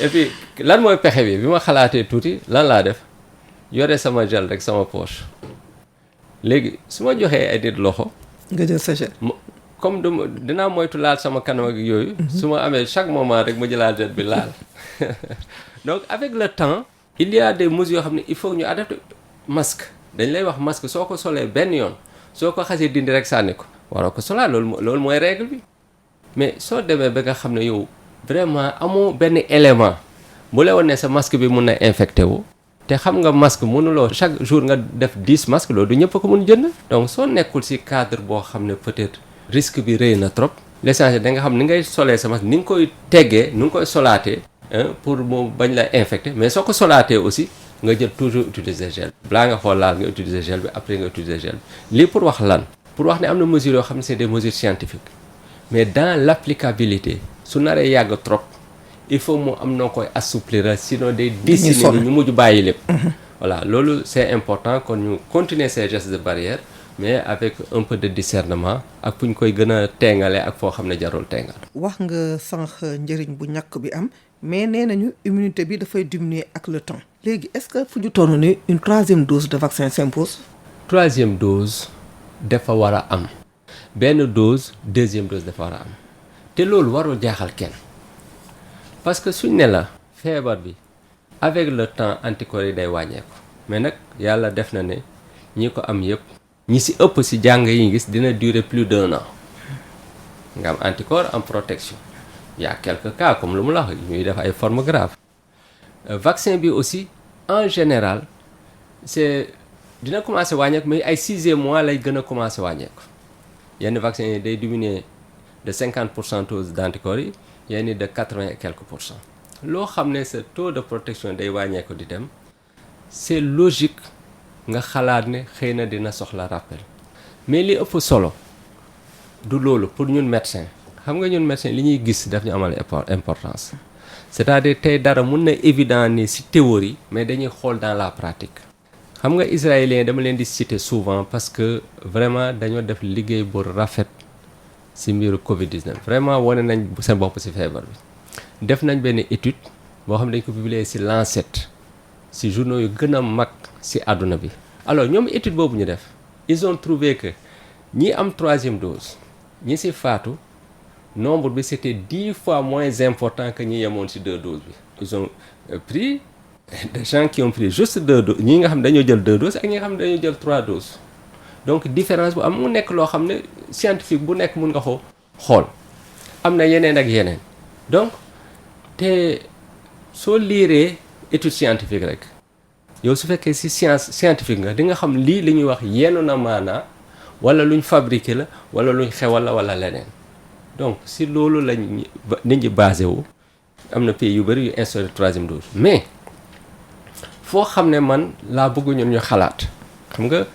S3: et puis lan mooy pexe bi ma xalaatee tuuti lan laa def yore sama gel rek sama poche léegi su ma joxee ay nit loxo.
S2: nga jël sa gel.
S3: comme dinaa moytu laal sama kanam ak yooyu. su ma amee chaque moment rek ma jëlaat gel bi laal donc avec le temps. il y a des mesures yoo xam ne il faut ñu adapter masque dañ lay wax masque soo ko solee benn yoon soo ko xasee dindi rek sànni ko waroo ko solaat loolu mooy règle bi mais soo demee ba nga xam ne yow vraiment amoo benn élément bu la woon ne sa masque bi mun na infecté wu te xam nga masque mënuloo chaque jour nga def 10 masques loolu du ñëpp ko mun jënd donc soo nekkul ci cadre boo xam ne peut-être risque bi rëy na trop l'essentiel da nga xam ni ngay solee sa masque ni nga koy teggee ni nga koy solaatee pour mu bañ la infecté mais soo ko solaatee aussi nga jël toujours utiliser gel balaa nga xool laal nga utiliser gel bi après nga utiliser gel bi lii pour wax lan pour wax ne am na mesures yoo xam ne c'est des mesures scientifiques mais dans l'applicabilité su naree yàgg trop il faut mu am noo koy assouplir sinon day décimer ñu mujj bàyyi lépp voilà loolu c'est important kon ñu continuer ces gestes de barrière mais avec un peu de discernement ak fu ñu koy gën a teengale ak foo xam ne jarul teengal.
S2: wax nga sànq njëriñ bu ñàkk bi am mais nee nañu immunité bi dafay diminuer ak le temps léegi est-ce que fu ñu toll nii une 3e dose de vaccin s'impose.
S3: 3e dose dafa war a am benn dose 2e dose dafa war a am te loolu warul jaaxal kenn parce que suñ ne la feebar bi avec le temps anticorps yi day wàññeeku mais nag yàlla def na ne ñi ko am yëpp. ñi ci ëpp ci jàng yi ñu gis dina durer plus d'1 an nga am anticorps en protection il y a quelques cas comme lu mu la wax ñuy def ay formes graves vaccin bi aussi en général c'est dina commencer wàññeeku mais ay 6e mois lay gën a commencer wàññeeku yenn vaccin yi day diminuer de 50% taux d'anticorps yi yenn de 80 et quelques %. loo xam ne sa taux de protection day wàññeeku di dem c'est logique. nga xalaat ne xëy na dina soxla rappel mais li ëpp solo du loolu pour ñun médecin xam nga ñun médecin li ñuy gis daf ñu amal importance c'est-à-dire tey dara mun na évident ni ci théorie mais dañuy xool dans la pratique xam nga israélien dama leen di citer souvent parce que vraiment dañoo def liggéey bu rafet ci mbiru Covid-19 vraiment wane nañ seen bopp ci feebar bi def nañ benn étude boo xam ne dañ ko publier ci Lancet ci journaux yu gën a mag ci àdduna bi alors ñoom étude boobu ñu def ils ont trouvé que ñi am 3e dose ñi ci faatu nombre bi c'était 10 fois moins important que ñi yemoon ci 2 doses bi ils ont pris des gens qui ont pris juste 2 doses ñi nga xam ne dañoo jël 2 doses ak ñi nga xam ne dañoo jël 3 doses donc différence bu am mu nekk loo xam ne scientifique bu nekk mun nga ko xool am na yeneen ak yeneen donc te soo liiree étude scientifique rek yow su fekkee ci science scientifique nga di nga xam lii li ñuy wax yenu na maanaa wala luñ fabriqué la wala luñ xewal la wala leneen donc ci loolu lañ nit ñi basé wu am na pays yu bari yu instauré 3e dose mais foo xam ne man laa bëgg ñun ñu xalaat xam nga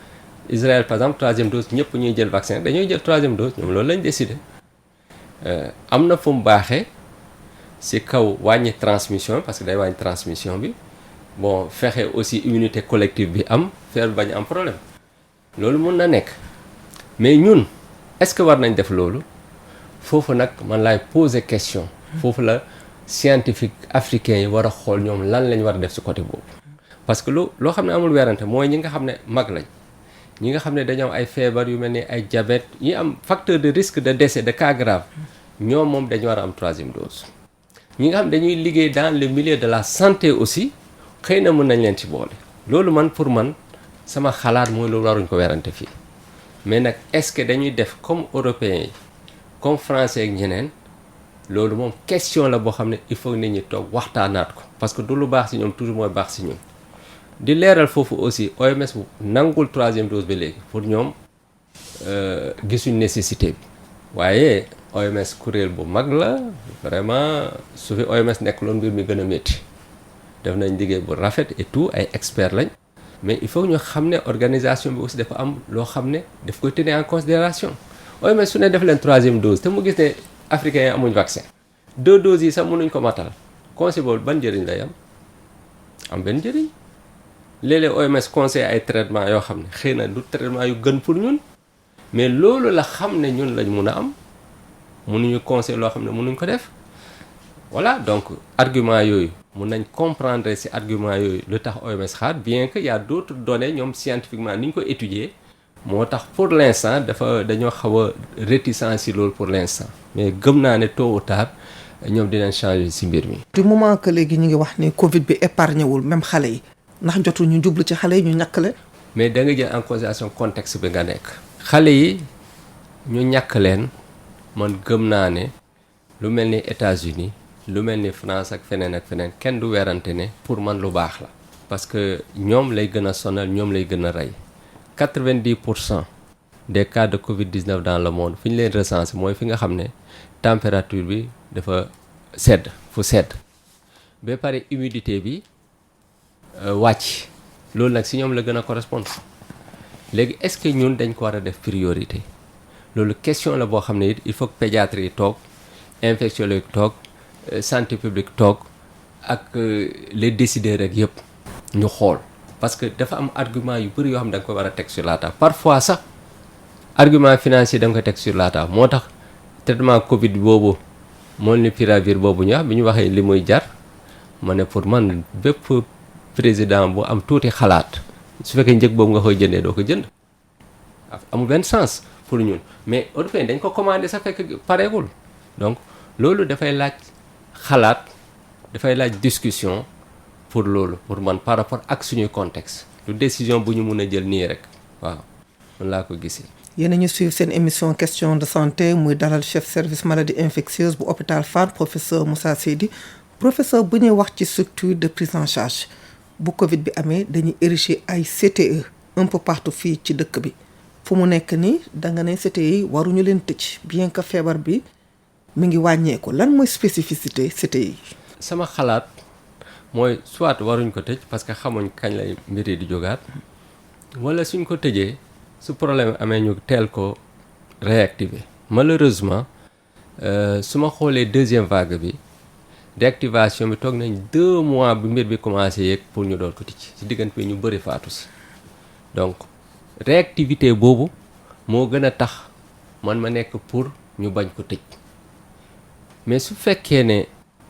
S3: Israël par exemple 3e dose ñëpp ñuy jël vaccin dañuy jël 3e dose ñoom loolu lañ décidé am na fu mu baaxee ci kaw wàññi transmission parce que day wàññi transmission bi bon fexe aussi immunité collective bi am feer bañ am problème loolu mun na nekk mais ñun est-ce que war nañ def loolu foofu nag man laay poser question foofu la scientifique africains yi war a xool ñoom lan lañ war a def ci côté boobu parce que loo xam ne amul werante mooy ñi nga xam ne mag lañ ñi nga xam ne dañoo am ay feebar yu mel ni ay diabète ñi am facteur de risque de décès de cas grave ñoom moom dañu war a am 3e dose ñi nga xam dañuy liggéey dans le milieu de la santé aussi xëy na mën nañ leen ci boole loolu man pour man sama xalaat mooy loolu waruñ ko werante fii mais nag est-ce que dañuy def comme européens yi comme français ak ñeneen loolu moom question la boo xam ne il faut nit ñi toog waxtaanaat ko parce que du lu baax ci ñoom toujours mooy baax ci ñun di leeral foofu aussi OMS bu nangul 3e dose ba léegi pour ñoom gisuñ nécessité bi waaye OMS kuréel bu mag la vraiment su fi OMS nekk loolu mbir mi gën a métti def nañ liggéey bu rafet et tout ay experts lañ mais il faut ñu xam ne organisation bi aussi dafa am loo xam ne daf koy tenir en considération OMS su ne def leen 3e dose te mu gis ne africains yi amuñ vaccin 2 doses yi sax mënuñ ko matal conseil boobu ban njëriñ lay am benn njëriñ léeg-léeg OMS conseil ay traitement yoo xam ne xëy na du traitement yu gën pour ñun mais loolu la xam ne ñun lañ mun a am mënuñu conseil loo xam ne mënuñ ko def voilà donc argument yooyu mun nañ comprendre ci argument yooyu lu tax OMS xaar bien que y a d'autres données ñoom scientifiquement ni ñu ko étudier moo tax pour l'instant dañoo xaw a réticent ci loolu pour l'instant mais gëm naa ne tôt ou tard ñoom dinañ changer ci mbir mi.
S2: du moment que léegi ñu ngi wax ni Covid bi épargné wul même xale yi ndax jotul ñu jublu ci xale yi ñu ñàkk leen.
S3: mais da nga jël en considération contexte bi nga nekk. xale yi ñu ñàkk leen man gëm naa ne lu mel ni États-Unis lu mel ni France ak feneen kenn du werante ne pour man lu baax la. parce que ñoom lay gën a sonal ñoom lay gën a rey 90% des cas de Covid-19 dans le monde fi ñu leen recensé mooy fi nga xam ne température bi dafa sedd fu sedd ba pare humidité bi wàcc loolu nag si ñoom la gën a correspondre léegi est-ce que ñun dañ ko war a def priorité loolu question la boo xam ne it il faut que pédiatre yi toog infectiologue toog santé publique toog ak les décideurs rek yëpp ñu xool parce que dafa am argument yu bëri yoo xam ne da nga ko war a teg sur la table parfois sax argument financier da nga ko teg sur la table moo tax traitement Covid boobu molnupiravir boobu ñu wax bi ñu waxee li muy jar ma ne pour man bépp président bu am tuuti xalaat su fekkee njëg boobu nga koy jëndee doo ko jënd amul benn sens pour ñun mais européen dañ ko commandé sax fekk pareegul donc loolu dafay laaj xalaat dafay laaj discussion pour loolu pour man par rapport ak suñuy contexte lu décision bu ñu mun a jël nii rek waaw man laa ko gisee.
S2: yéen a ñu suivre seen émission question de santé muy dalal chef service maladie infectieuse bu hôpital Fann professeur Moussa Seydi professeur bu ñuy wax ci structure de prise en charge bu Covid bi amee dañuy ériger ay CTE un peu partout fii ci dëkk bi fu mu nekk nii da nga ne CTE yi waruñu leen tëj bien que feebar bi mi ngi wàññeeku lan mooy spécificité CTE yi.
S3: sama xalaat mooy soit waruñ ko tëj parce que xamuñ kañ lay mbir yi di jógaat wala suñ ko tëjee su problème amee ñu teel ko réactiver malheureusement su ma xoolee 2e vague bi réactivation bi toog nañ 2 mois bi mbir bi commencé yeeg pour ñu door ko tëj ci diggante bi ñu bëri faatu si donc réactivité boobu moo gën a tax man ma nekk pour ñu bañ ko tëj mais su fekkee ne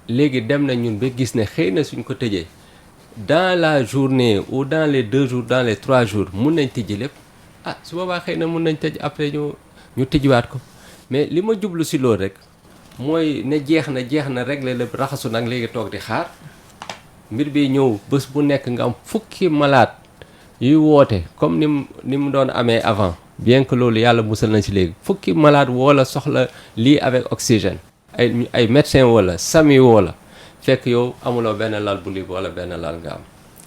S3: léegi dem na ñun ba gis ne xëy na suñ ko tëjee dans la journée ou dans les 2 jours dans les 3 jours mun nañ tëj lépp ah su boobaa xëy na mun nañ tëj après ñu tëjwaat ko mais li ma jublu si loolu rek mooy ne jeex na régler lépp raxasu nag léegi toog di xaar mbir bi ñëw bés bu nekk nga am fukki malade yuy woote comme ni mu doon amee avant bien que loolu yàlla musal na ci léegi fukki malade wala soxla lii avec oxygène ay médecin wala SAMU wala fekk yow amuloo benn lal bu libre wala benn lal nga am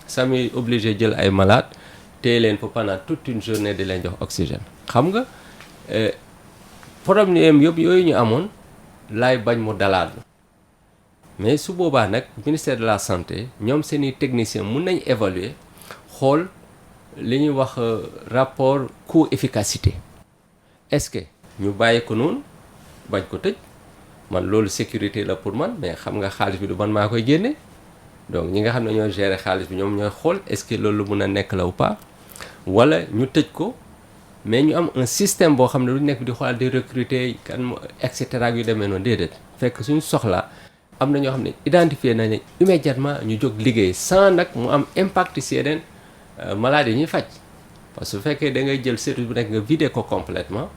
S3: SAMU obligé jël ay malade téye leen fa pendant toute une journée di leen jox oxygène xam nga problème yëpp yooyu ñu amoon laay bañ mu dalaat mais su boobaa nag ministère de la santé ñoom seeni technicien mun nañ évaluer xool li ñuy wax rapport coût efficacité est-ce que ñu bàyyi ko noonu bañ ko tëj man loolu sécurité la pour man mais xam nga xaalis bi du man maa koy génne donc ñi nga xam ne ñoo gérer xaalis bi ñoom ñooy xool est-ce que loolu mun a nekk la ou pas wala ñu tëj ko mais ñu am un système boo xam ne lu nekk di xool di recruter kan et cetera yu demee noonu déedéet fekk suñu soxla am na ñoo xam ne identifier nañ ne immédiatement ñu jóg liggéey sans nag mu am impact ci yeneen maladies yi ñuy faj parce que su fekkee da ngay jël service bu nekk nga vider ko complètement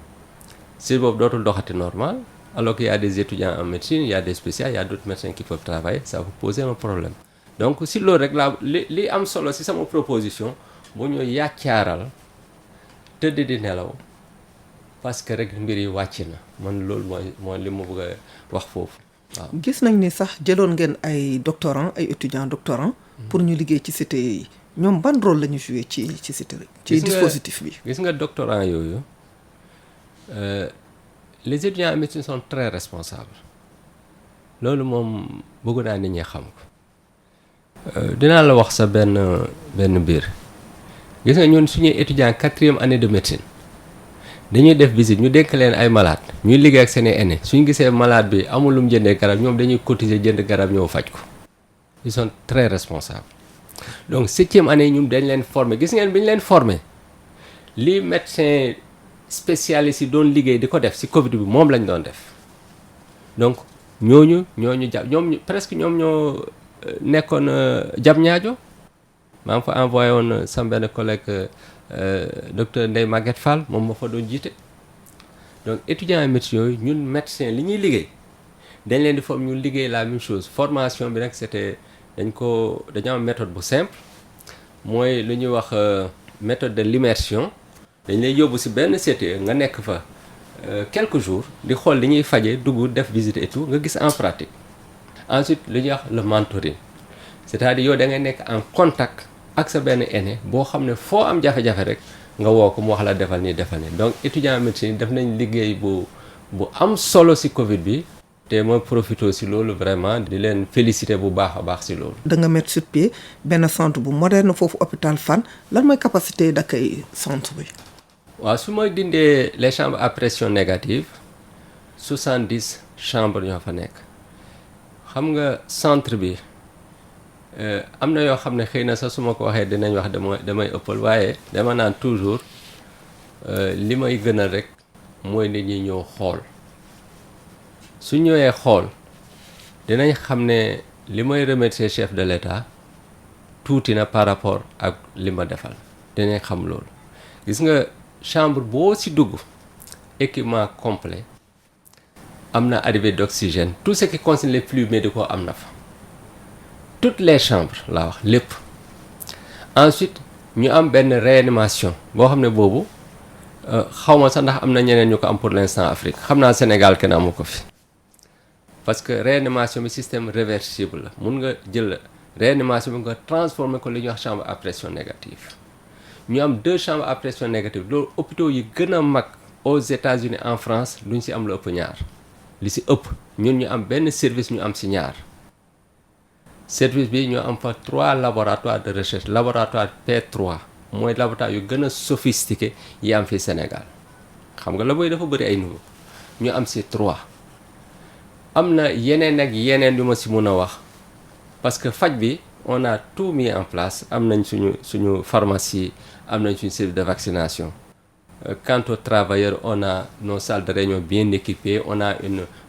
S3: service boobu dootul doxati normal alors qu'il y a des étudiants en médecine il y a des spécialistes il y a d'autres médecins qui peuvent travailler ça va poser un problème donc si loolu rek laa li am solo ci sama proposition bu ñu yàccaaral tëdd di nelaw parce que rek mbir yi wàcc na man loolu mooy li ma bëgg a wax foofu waaw.
S2: gis nañ ni sax jëloon ngeen ay doctorants ay étudiants doctorants pour ñu liggéey ci CTE yi ñoom ban rôle la ñu joué ci CTE ci dispositif bi.
S3: gis nga doctorants yooyu les étudiants en médecine sont très responsables loolu moom bëgg naa nit ñi xam ko dinaa la wax sa benn mbir gis nga ñun suñuy étudiants 4e année de médecine dañuy def visite ñu dénk leen ay malade ñuy liggéey ak seen i aînés suñu gisee malade bi amul lu mu jëndee garab ñoom dañuy cotiser jënd garab ñëw faj ko ils sont très responsables donc 7e année ñun dañ leen former gis ngeen bi ñu leen former li médecin spécialiste yi doon liggéey di ko def ci Covid bi moom lañ doon def donc ñooñu jàpp ñoom presque ñoom ñoo nekkoon Diamniadio maa ngi fa envoyé woon sama benn collègue docteur Ndeye Maguette Fall moom ma fa doon jiite donc étudiants en médecine yooyu ñun médecin li ñuy liggéey dañ leen di former ñu liggéey la même chose formation bi nag c'était dañoo am méthode bu simple mooy lu ñuy wax méthode de l'immersion dañ lay yóbbu ci benn CTE nga nekk fa quelques jours di xool li ñuy fajee dugg def visite et tout nga gis en pratique ensuite lu ñuy wax le mentoring c'est-à-dire yow da ngay nekk en contact ak sa benn aîné boo xam ne foo am jafe-jafe rek nga woo ko mu wax la defal nii donc étudiant en médecine def nañ liggéey bu am solo ci Covid bi te ma profité ci loolu vraiment di leen féliciter bu baax a baax ci loolu.
S2: da nga mettre sur pied benn centre bu moderne foofu hôpital Fann lan mooy capacité d'accueil centre bi.
S3: waaw su ma dindee les chambres à pression négative 70 chambres ñoo fa nekk xam nga centre bi am na yoo xam ne xëy na sax su ma ko waxee dinañ wax damay ëppal waaye dama naan toujours li may gënal rek mooy nit ñi ñëw xool su ñëwee xool dinañ xam ne li may remercier chef de l'État tuuti na par rapport ak li ma defal dinañ xam loolu gis nga chambre boo ci dugg équipement complet am na arrivée d'oxygène tout ce qui concerne les flux médicaux am na fa toutes les chambres laa wax lépp ensuite ñu am benn réanimation boo xam ne boobu xawma sax ndax am na ñeneen ñu ko am pour l'instant Afrique xam naa Sénégal kenn amu ko fi parce que réanimation bi système réversible la mun nga jël réanimation bi nga transformer ko li ñuy wax chambre à pression négative ñu am 2 chambres à pression négative loolu hôpitaux yi gën a mag aux États-Unis en France duñ ci am lu ëpp ñaar li ci ëpp ñun ñu am benn service ñu am ci ñaar service bi ñu am fa 3 laboratoires de recherche laboratoire P3 mooy laboratoire yu gën a sophistiqué yi am fi Sénégal xam nga la booy dafa bëri ay niveau ñu am ci 3 am na yeneen ak yeneen yu ma ci mën a wax parce que faj bi on a tout mis en place am nañ suñu pharmacie am nañ suñu service de vaccination quant aux travailleurs on a nos salles de réunion bien équipées on a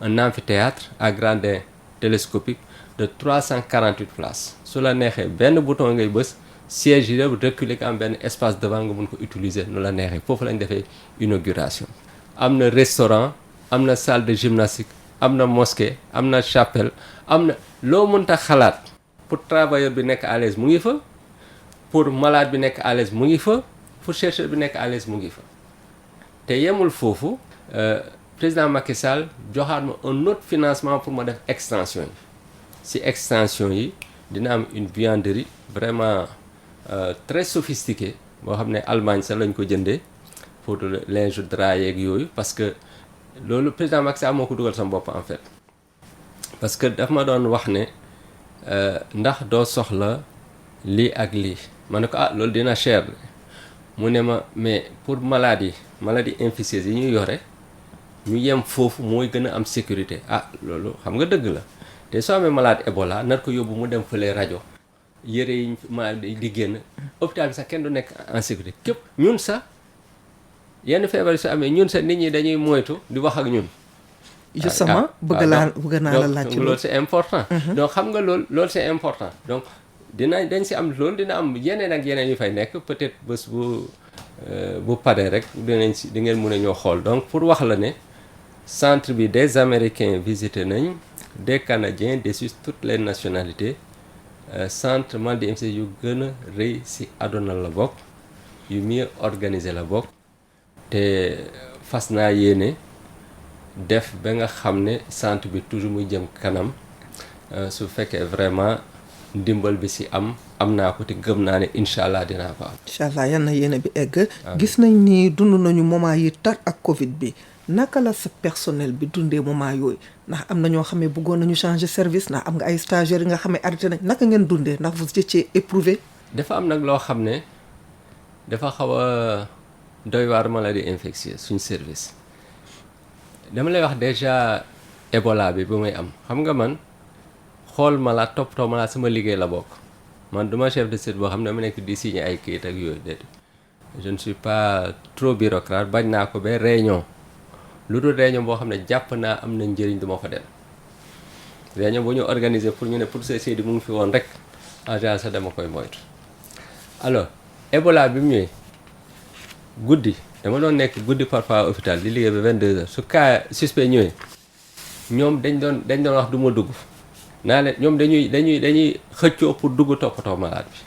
S3: un amphithéâtre à grandeur télescopique de 348 places su la neexee benn bouton ngay bës siège yi reculer ko am benn espace devant nga mun ko utiliser nu la neexee foofu lañ defee inauguration am na restaurant am na salle de gymnastique am na mosquée am na chapelle am na loo mënta xalaat pour travailleur bi nekk à l'aise mu ngi fa pour malade bi nekk à l'aise mu ngi fa pour chercheur bi nekk à l'aise mu ngi fa te yemul foofu président Macky Sall joxaat ma un autre financement pour ma def extension yi ci extension yi dina am une buanderie vraiment très sophistiquée boo xam ne Allemagne sax lañ ko jëndee pour linge drap yeeg yooyu parce que loolu président Macky Sall moo ko dugal sama bopp en fait parce que daf ma doon wax ne ndax doo soxla lii ak lii ma ne ko loolu dina cher mu ne ma mais pour maladie infectieuse yi ñuy yore ñu yem foofu mooy gën a am sécurité loolu xam nga dëgg la te soo amee malade Ebola nar ko yóbbu mu dem fële rajo yëre yi malade di génn hôpital bi sax kenn du nekk en sécurité képp ñun sax yenn feebar yi su amee ñun sax nit ñi dañuy moytu di wax ak ñun.
S2: justement bëgg naa la laaj ci
S3: loolu c'est important. donc xam nga loolu c'est important donc dañ si am loolu dina am yeneen ak yeneen yu fay nekk peut-être bés bu paree rek di ngeen mën a ñoo xool donc pour wax la ne centre bi des Américains visité nañ des Canadiens des Suisses toutes les nationalités centre multi-IMC yu gën a rëy si àdduna la bokk yu mieux organisé la bokk te fas naa yéene def ba nga xam ne centre bi toujours muy jëm kanam su fekkee vraiment ndimbal bi si am naa ko te gëm naa ne incha allah dinaa ko am.
S2: incha allah yal na yéene bi egg. gis nañ ni dund nañu moment yi tar ak Covid bi naka la sa personnel bi dundee moment yooyu ndax am na ñoo xam ne bëggoon nañu changer service ndax am nga ay stagiaires yi nga xam ne arrêté nañ naka ngeen dundee ndax vous étiez éprouvé.
S3: dafa am nag loo xam ne dafa xaw a doy waar maladie infectieuse suñ service dama lay wax déjà Ebola bi may am xam nga man xool malade toppatoo malade sama liggéey la bokk man duma chef de service boo xam ne dama nekk di signer ay kayit ak yooyu déedéet je ne suis pas trop bureaucrate bañ naa ko ba réunion lu dul réunion boo xam ne jàpp naa am na njëriñ duma fa dem réunion bu ñu organiser pour ñu ne pour Seydi mu ngi fi woon rek en général sax dama koy moytu. alors Ebola bi mu ñëwee guddi dama doon nekk guddi parfois hôpital di liggéey ba 22h su cas suspect ñëwee ñoom dañ doon wax du ma dugg naa leen ñoom dañuy xëccoo pour dugg toppatoo malade bi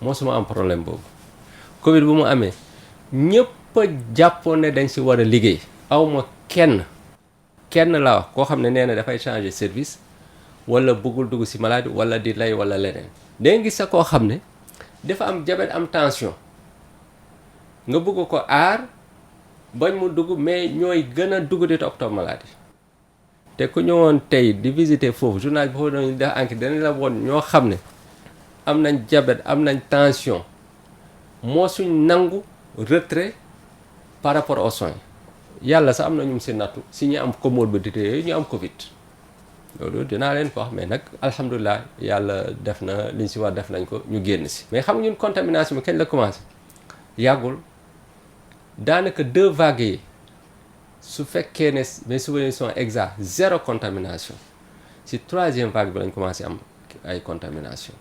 S3: moo suma am problème boobu. Covid bu mu amee ñëpp a jàppoon ne dañ si war a liggéey awma kenn la wax koo xam ne nee na dafay changer service wala bëggul dugg si malade wala di lay wala leneen danga gis sa koo xam ne dafa am diabète am tension nga bëgg ko aar bañ mu dugg mais ñooy gën a dugg di toppatoo malade yi te ku ñëwoon tey di visiter foofu journal bi foofu doon def enquête danañ la woon ñoo xam ne am nañ diabète am nañ tension moo suñ nangu retrait par rapport aux soins yàlla sax am na ñu si nattu si ñu am comorbidité yooyu ñu am Covid loolu dinaa leen ko wax mais nag alhamdulilah yàlla def na liñ si war def nañ ko ñu génn si. mais xam nga ñun contamination bi kañ la commencé yàggul daanaka 2 vagues yi su fekkee ne mes souvenirs sont exacts 0 contamination si 3e vague bi lañ commencé am ay contamination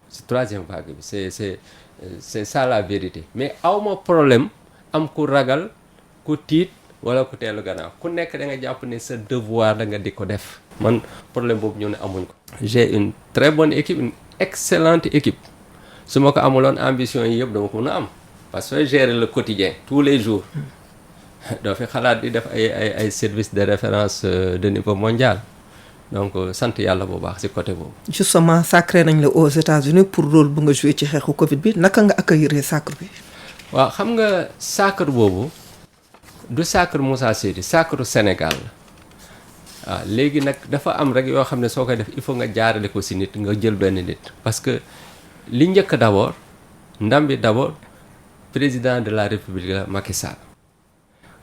S3: si 3e vague bi c'est ça la vérité mais awma problème am ku ragal ku tiit wala ku teelu gannaaw ku nekk da nga jàpp ne sa devoir da nga di ko def man problème boobu ñu ne amuñ ko j'ai une très bonne équipe une excellente équipe su ma ko amuloon ambition yi yëpp dama ko mën a am parce que gérer le quotidien tous les jours doo fi xalaat di def ay services de référence de niveau mondial donc sant yàlla bu baax ci côté boobu.
S2: justement sacré nañ la aux États-Unis pour rôle bu nga joué ci xeexu Covid bi naka nga accueillir sacre bi.
S3: waaw xam nga sacre boobu du sacre Moussa Seydi sacre Sénégal la waaw léegi nag dafa am rek yoo xam ne soo koy def il faut nga jaarale ko ci nit nga jël benn nit parce que li njëkk d'abord ndam bi d'abord président de la République la Macky Sall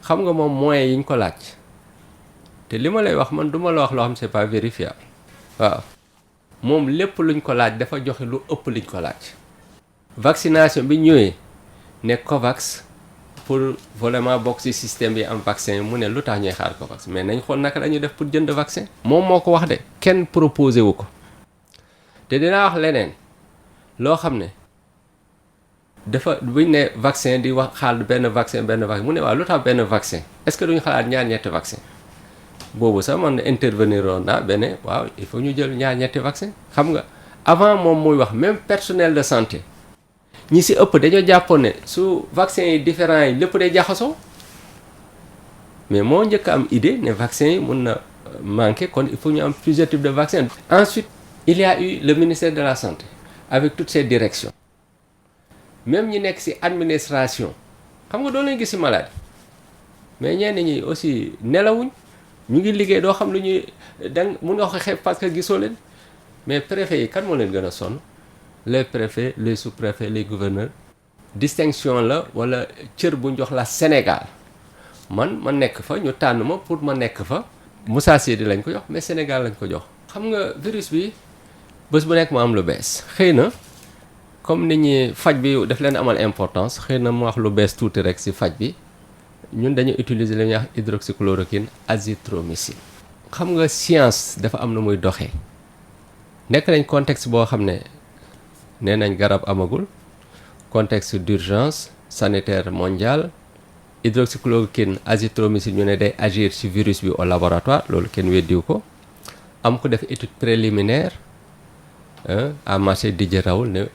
S3: xam nga moom moyens yi ñu ko laaj. te li ma lay wax man duma la wax loo xam c'est pas vérifiable waaw moom lépp luñ ko laaj dafa joxe lu ëpp liñ ko laaj vaccination bi ñëwee ne COVAX pour vraiment bokk ci système bi am vaccin mu ne lu tax ñuy xaar COVAX mais nañ xool naka lañuy def pour jënd vaccin moom moo ko wax de kenn proposé wu ko te dinaa wax leneen loo xam ne dafa buñ ne vaccin di wax xaal benn vaccin mu ne waaw lu tax benn vaccin est-ce que duñu xalaat ñetti vaccin boobu sax man intervenir woon naa benn waaw il faut ñu jël ñetti vaccin xam nga avant moom muy wax même personnel de santé ñi ci ëpp dañoo jàppoon ne su vaccin yi différents yi lépp day jaxasoo mais moo njëkk am idée ne vaccin yi mun na manquer kon il faut ñu am plusieurs types de vaccins. Ensuite il y a eu le ministère de la santé avec toutes ses directions même ñi nekk ci administration xam nga doo leen gis ci maladie mais ñenn ñi aussi nelawuñ ñu ngi liggéey doo xam lu ñuy dang mun nga ko xeeb parce que gisoo leen mais préfet yi kan moo leen gën a sonn les préfets les sous-préfets les gouverneurs distinction la wala cër bu ñu jox la Sénégal man ma nekk fa ñu tànn ma pour ma nekk fa Moussa Seydi lañ ko jox mais Sénégal lañ ko jox. xam nga virus bi bés bu nekk mu am lu bees xëy na comme nit ñi faj bi daf leen amal importance xëy na mu wax lu bees tuuti rek ci faj bi. ñun dañu utiliser li ñuy wax hydroxychloroquine azithromycine xam nga science dafa am na muy doxee nekk nañ contexte boo xam ne nee nañ garab amagul contexte d'urgence sanitaire mondiale hydroxychloroquine azithromycine ñu ne day agir ci virus bi au laboratoire loolu kenn weddiwu ko am ko def étude préliminaire à marché Didier Raoult ne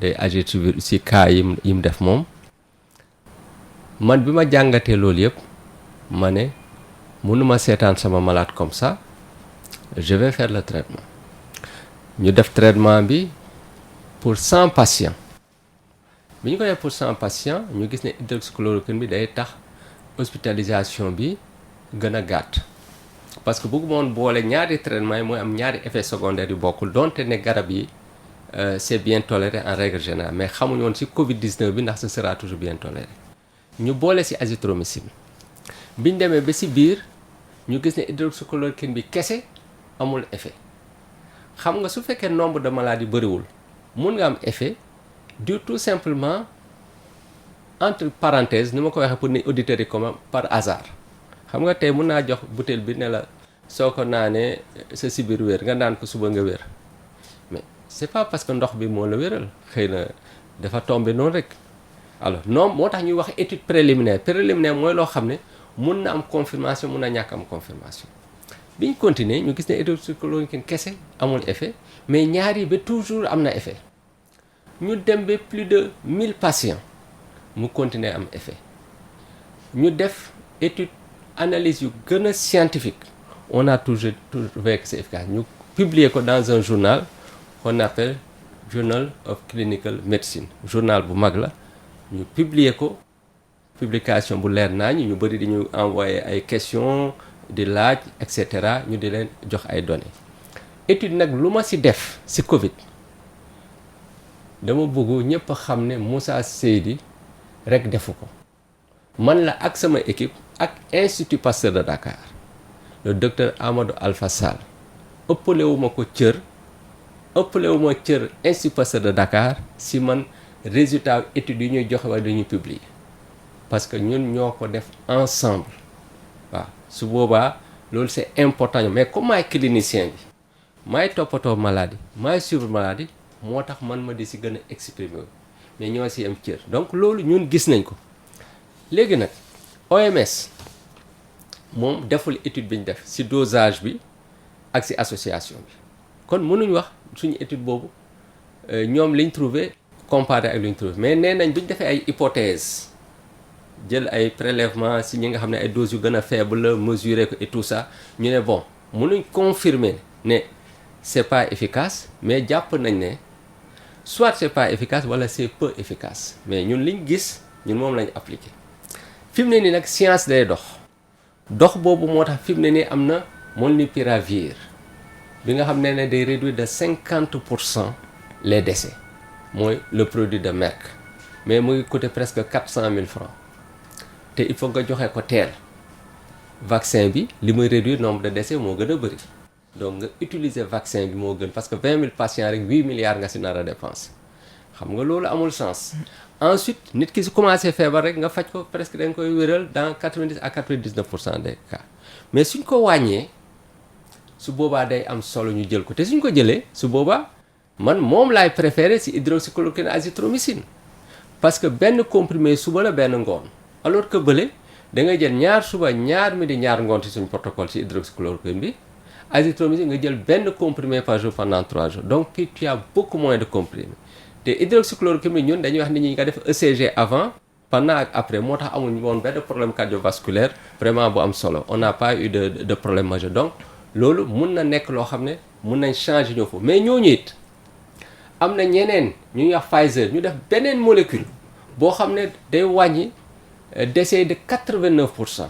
S3: day agir ci cas yi mu def moom man bi ma jàngatee loolu yëpp ma ne mënuma seetaan sama malade comme ça je vais faire le traitement ñu def traitement bi pour 100 patients bi ñu ko def pour 100 patients ñu gis ne hydroxychloroquine bi day tax hospitalisation bi gën a gàtt parce que bëgguma woon boole ñaari traitement yi mooy am ñaari effets secondaires yu bokkul donte ne garab yi c'est bien toléré en règle générale mais xamuñu woon ci Covid-19 bi ndax ce sera toujours bien toléré ñu boole ci azithromycine biñ demee ba ci biir ñu gis ne hydroxychloroquine bi kese amul effet xam nga su fekkee nombre de malades yu bëriwul mun nga am effet du tout simplement entre parenthèses ni ma ko waxee pour ni auditeurs yi comme par hasard xam nga tey mun naa jox butéel bi ne la soo ko naanee sa sibir wér nga naan ko suba nga wér mais c'est pas parce que ndox bi moo la wéral xëy na dafa tombé noonu rek alors non moo tax ñuy wax étude préliminaire mooy loo xam ne mun na am confirmation mun na ñàkk am confirmation biñ continuer ñu gis ne hydroxychloroquine kese amul effet mais ñaar yi ba toujours am na effet ñu dem ba plus de 1000 patients mu continuer am effet ñu def étude analyse yu gën a scientifique on a toujours trouvé que c'est efficace ñu publier ko dans un journal qu'on appelle Journal of Clinical Medicine journal bu mag la ñu publier ko publication bu leer naa ñu bëri di ñu envoyer ay questions di laaj et cetera ñu di leen jox ay données étude nag lu ma ci def ci Covid dama bëgg ñëpp xam ne Moussa Seydi rek defu ko man la ak sama équipe ak Institut Pasteur de Dakar le docteur Amadou Alpha Sall ëppalewuma ko cër Institut Pasteur de Dakar ci man résultat études yi ñuy joxe wala dañuy publier parce que ñun ñoo ko def ensemble waaw su boobaa loolu c'est important mais comme maay clinicien bi maay toppatoo maladie maay suivre maladie moo tax man ma di ci gën a exprimer mais ñoo ci am cër donc loolu ñun gis nañ ko léegi nag OMS moom deful étude bi ñu def ci dosage bi ak ci association bi kon mënuñ wax suñu étude boobu ñoom liñ trouvé comparé ak liñ trouvé mais nee nañ duñ defee ay hypothèses jël ay prélèvement ci ñi nga xam ne ay doses yu gën a faible la mesurer ko et tout ça ñu ne bon mënuñ confirmer ne c'est pas efficace mais jàpp nañ ne soit c'est pas efficace wala c'est peu efficace mais ñun liñ gis ñun moom lañ appliqué fi mu ne nii nag science day dox boobu moo tax fi mu ne nii am na molnupiravir bi nga xam ne day réduire de 50% les décès mooy le produit de Merck mais mu ngi coûter presque 400 000 francs te il faut nga joxe ko teel vaccin bi li muy réduire nombre de décès moo gën a bëri donc nga utiliser vaccin bi moo gën parce que 20 000 patients rek 8 milliards nga si nar a dépenser xam nga loolu amul sens. ensuite nit ki su commencé feebar rek nga faj ko presque da nga koy wéral dans 90 à 99% des cas mais suñ ko wàññee su boobaa day am solo ñu jël ko te suñ ko jëlee su boobaa man moom laay préféré si hydroxychloroquine azithromycine parce que benn comprimé suba la benn ngoon alors que bële da ngay jël ñaar suba ñaar midi ñaar ngoon ci suñ protocole si hydroxychloroquine bi azithromycine nga jël benn comprimé par jour pendant 3 jours donc puis tu as beaucoup moins de comprimés te hydroxychloroquine bi ñun dañuy wax nit ñi nga def ECG avant pendant ak après moo tax amuñu woon benn problème cardiovasculaire vraiment bu am solo on n'a pas eu de problème majeur donc loolu mun na nekk loo xam ne mun nañ changer ñoo foofu mais ñooñu it am na ñeneen ñuy wax Pfizer ñu def beneen molécule boo xam ne day wàññi décès de 89%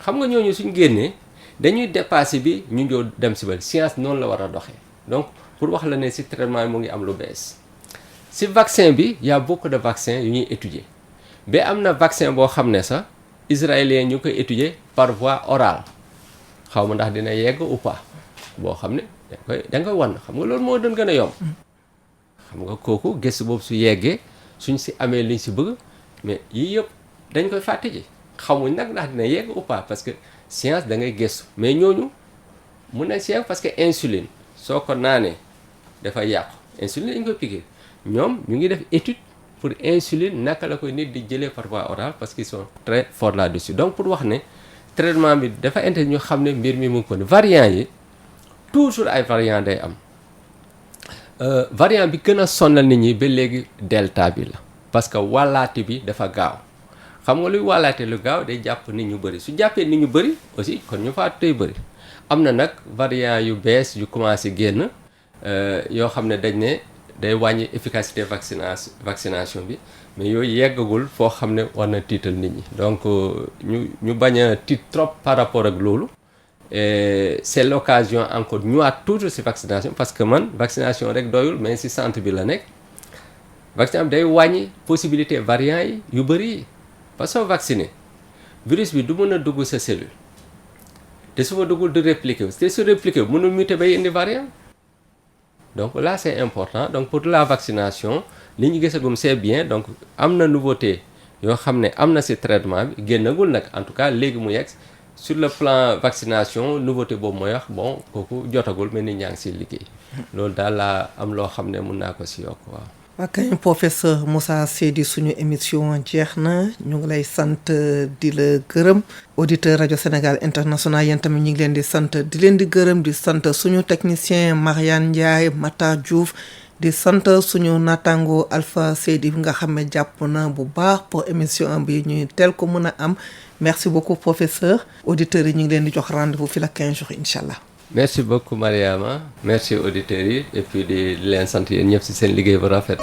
S3: xam nga ñooñu suñ génnee dañuy dépasser bi ñu ñëw dem si ba science noonu la war a doxee donc pour wax la ne si traitement yi mu ngi am lu bees si vaccin bi y a beaucoup de vaccins yu ñuy étudier ba am na vaccin boo xam ne sax israélien ñu koy étudier par voie orale xaw ma ndax dina yegg ou pas boo xam ne da nga koy wan xam nga loolu moo doon gën a yomb xam nga kooku gëstu boobu su yeggee suñ si amee liñ si bëgg mais yii yëpp dañ koy fàtte ji xamuñ nag ndax dina yegg ou pas parce que science da ngay gëstu mais ñooñu mun nañ si yegg parce que insuline soo ko naanee dafa yàqu insuline dañ koy piquer ñoom ñu ngi def étude pour insuline naka la koy nit di jëlee par voie orale parce qu'ils sont très forts là-dessus donc pour wax ne traitement bi dafa intéressant ñu xam ne mbir mi mu ngi ko ne variant yi toujours ay variant day am variant bi gën a sonal nit ñi ba léegi delta bi la parce que wàllaati bi dafa gaaw xam nga luy wàllaate lu gaaw day jàpp nit ñu bëri su jàppee nit ñu bëri aussi kon ñu faatu tey bëri am na nag variant yu bees yu commencé génn yoo xam ne dañ ne day wàññi efficacité vaccination bi mais yooyu yeggagul foo xam ne war na tiital nit ñi donc ñu bañ a tiit trop par rapport ak loolu c'est l'occasion encore ñëwaat toujours ci vaccination parce que man vaccination rek doyul mais ci centre bi la nekk vaccin bi day wàññi possibilité variant yi yu bëri yi parce que soo vacciné virus bi du mën a dugg sa cellule te su fa duggul du répliquer wu te su répliquer wu mënul muter bay indi variant donc là c'est important donc pour la vaccination li ñu gisagum c'est bien donc am na nouveauté yoo xam ne am na ci traitement bi génnagul nag en tout cas léegi mu yegg sur le plan vaccination nouveauté boobu mooy wax bon kooku jotagul mais nit ñaa ngi ciy liggéey loolu daal laa am loo xam ne mun naa ko ci yokk waaw.
S2: waa kañ professeur Moussa Seydi suñu émission jeex na ñu ngi lay sant di la gërëm auditeur rajo Sénégal International yéen tamit ñu ngi leen di sant di leen di gërëm di sant suñu technicien Mariane Ndiaye Matar Diouf di sant suñu naataango Alpha Seydi nga xam ne jàpp na bu baax pour émission bi ñuy teel ko mën a am merci beaucoup professeur auditeurs yi ñu ngi leen di jox rendez-vous fi la 15 jours incha allah.
S3: merci beaucoup Mariama merci auditeurs yi et puis di leen sant yéen ñëpp ci seen liggéey bu rafet.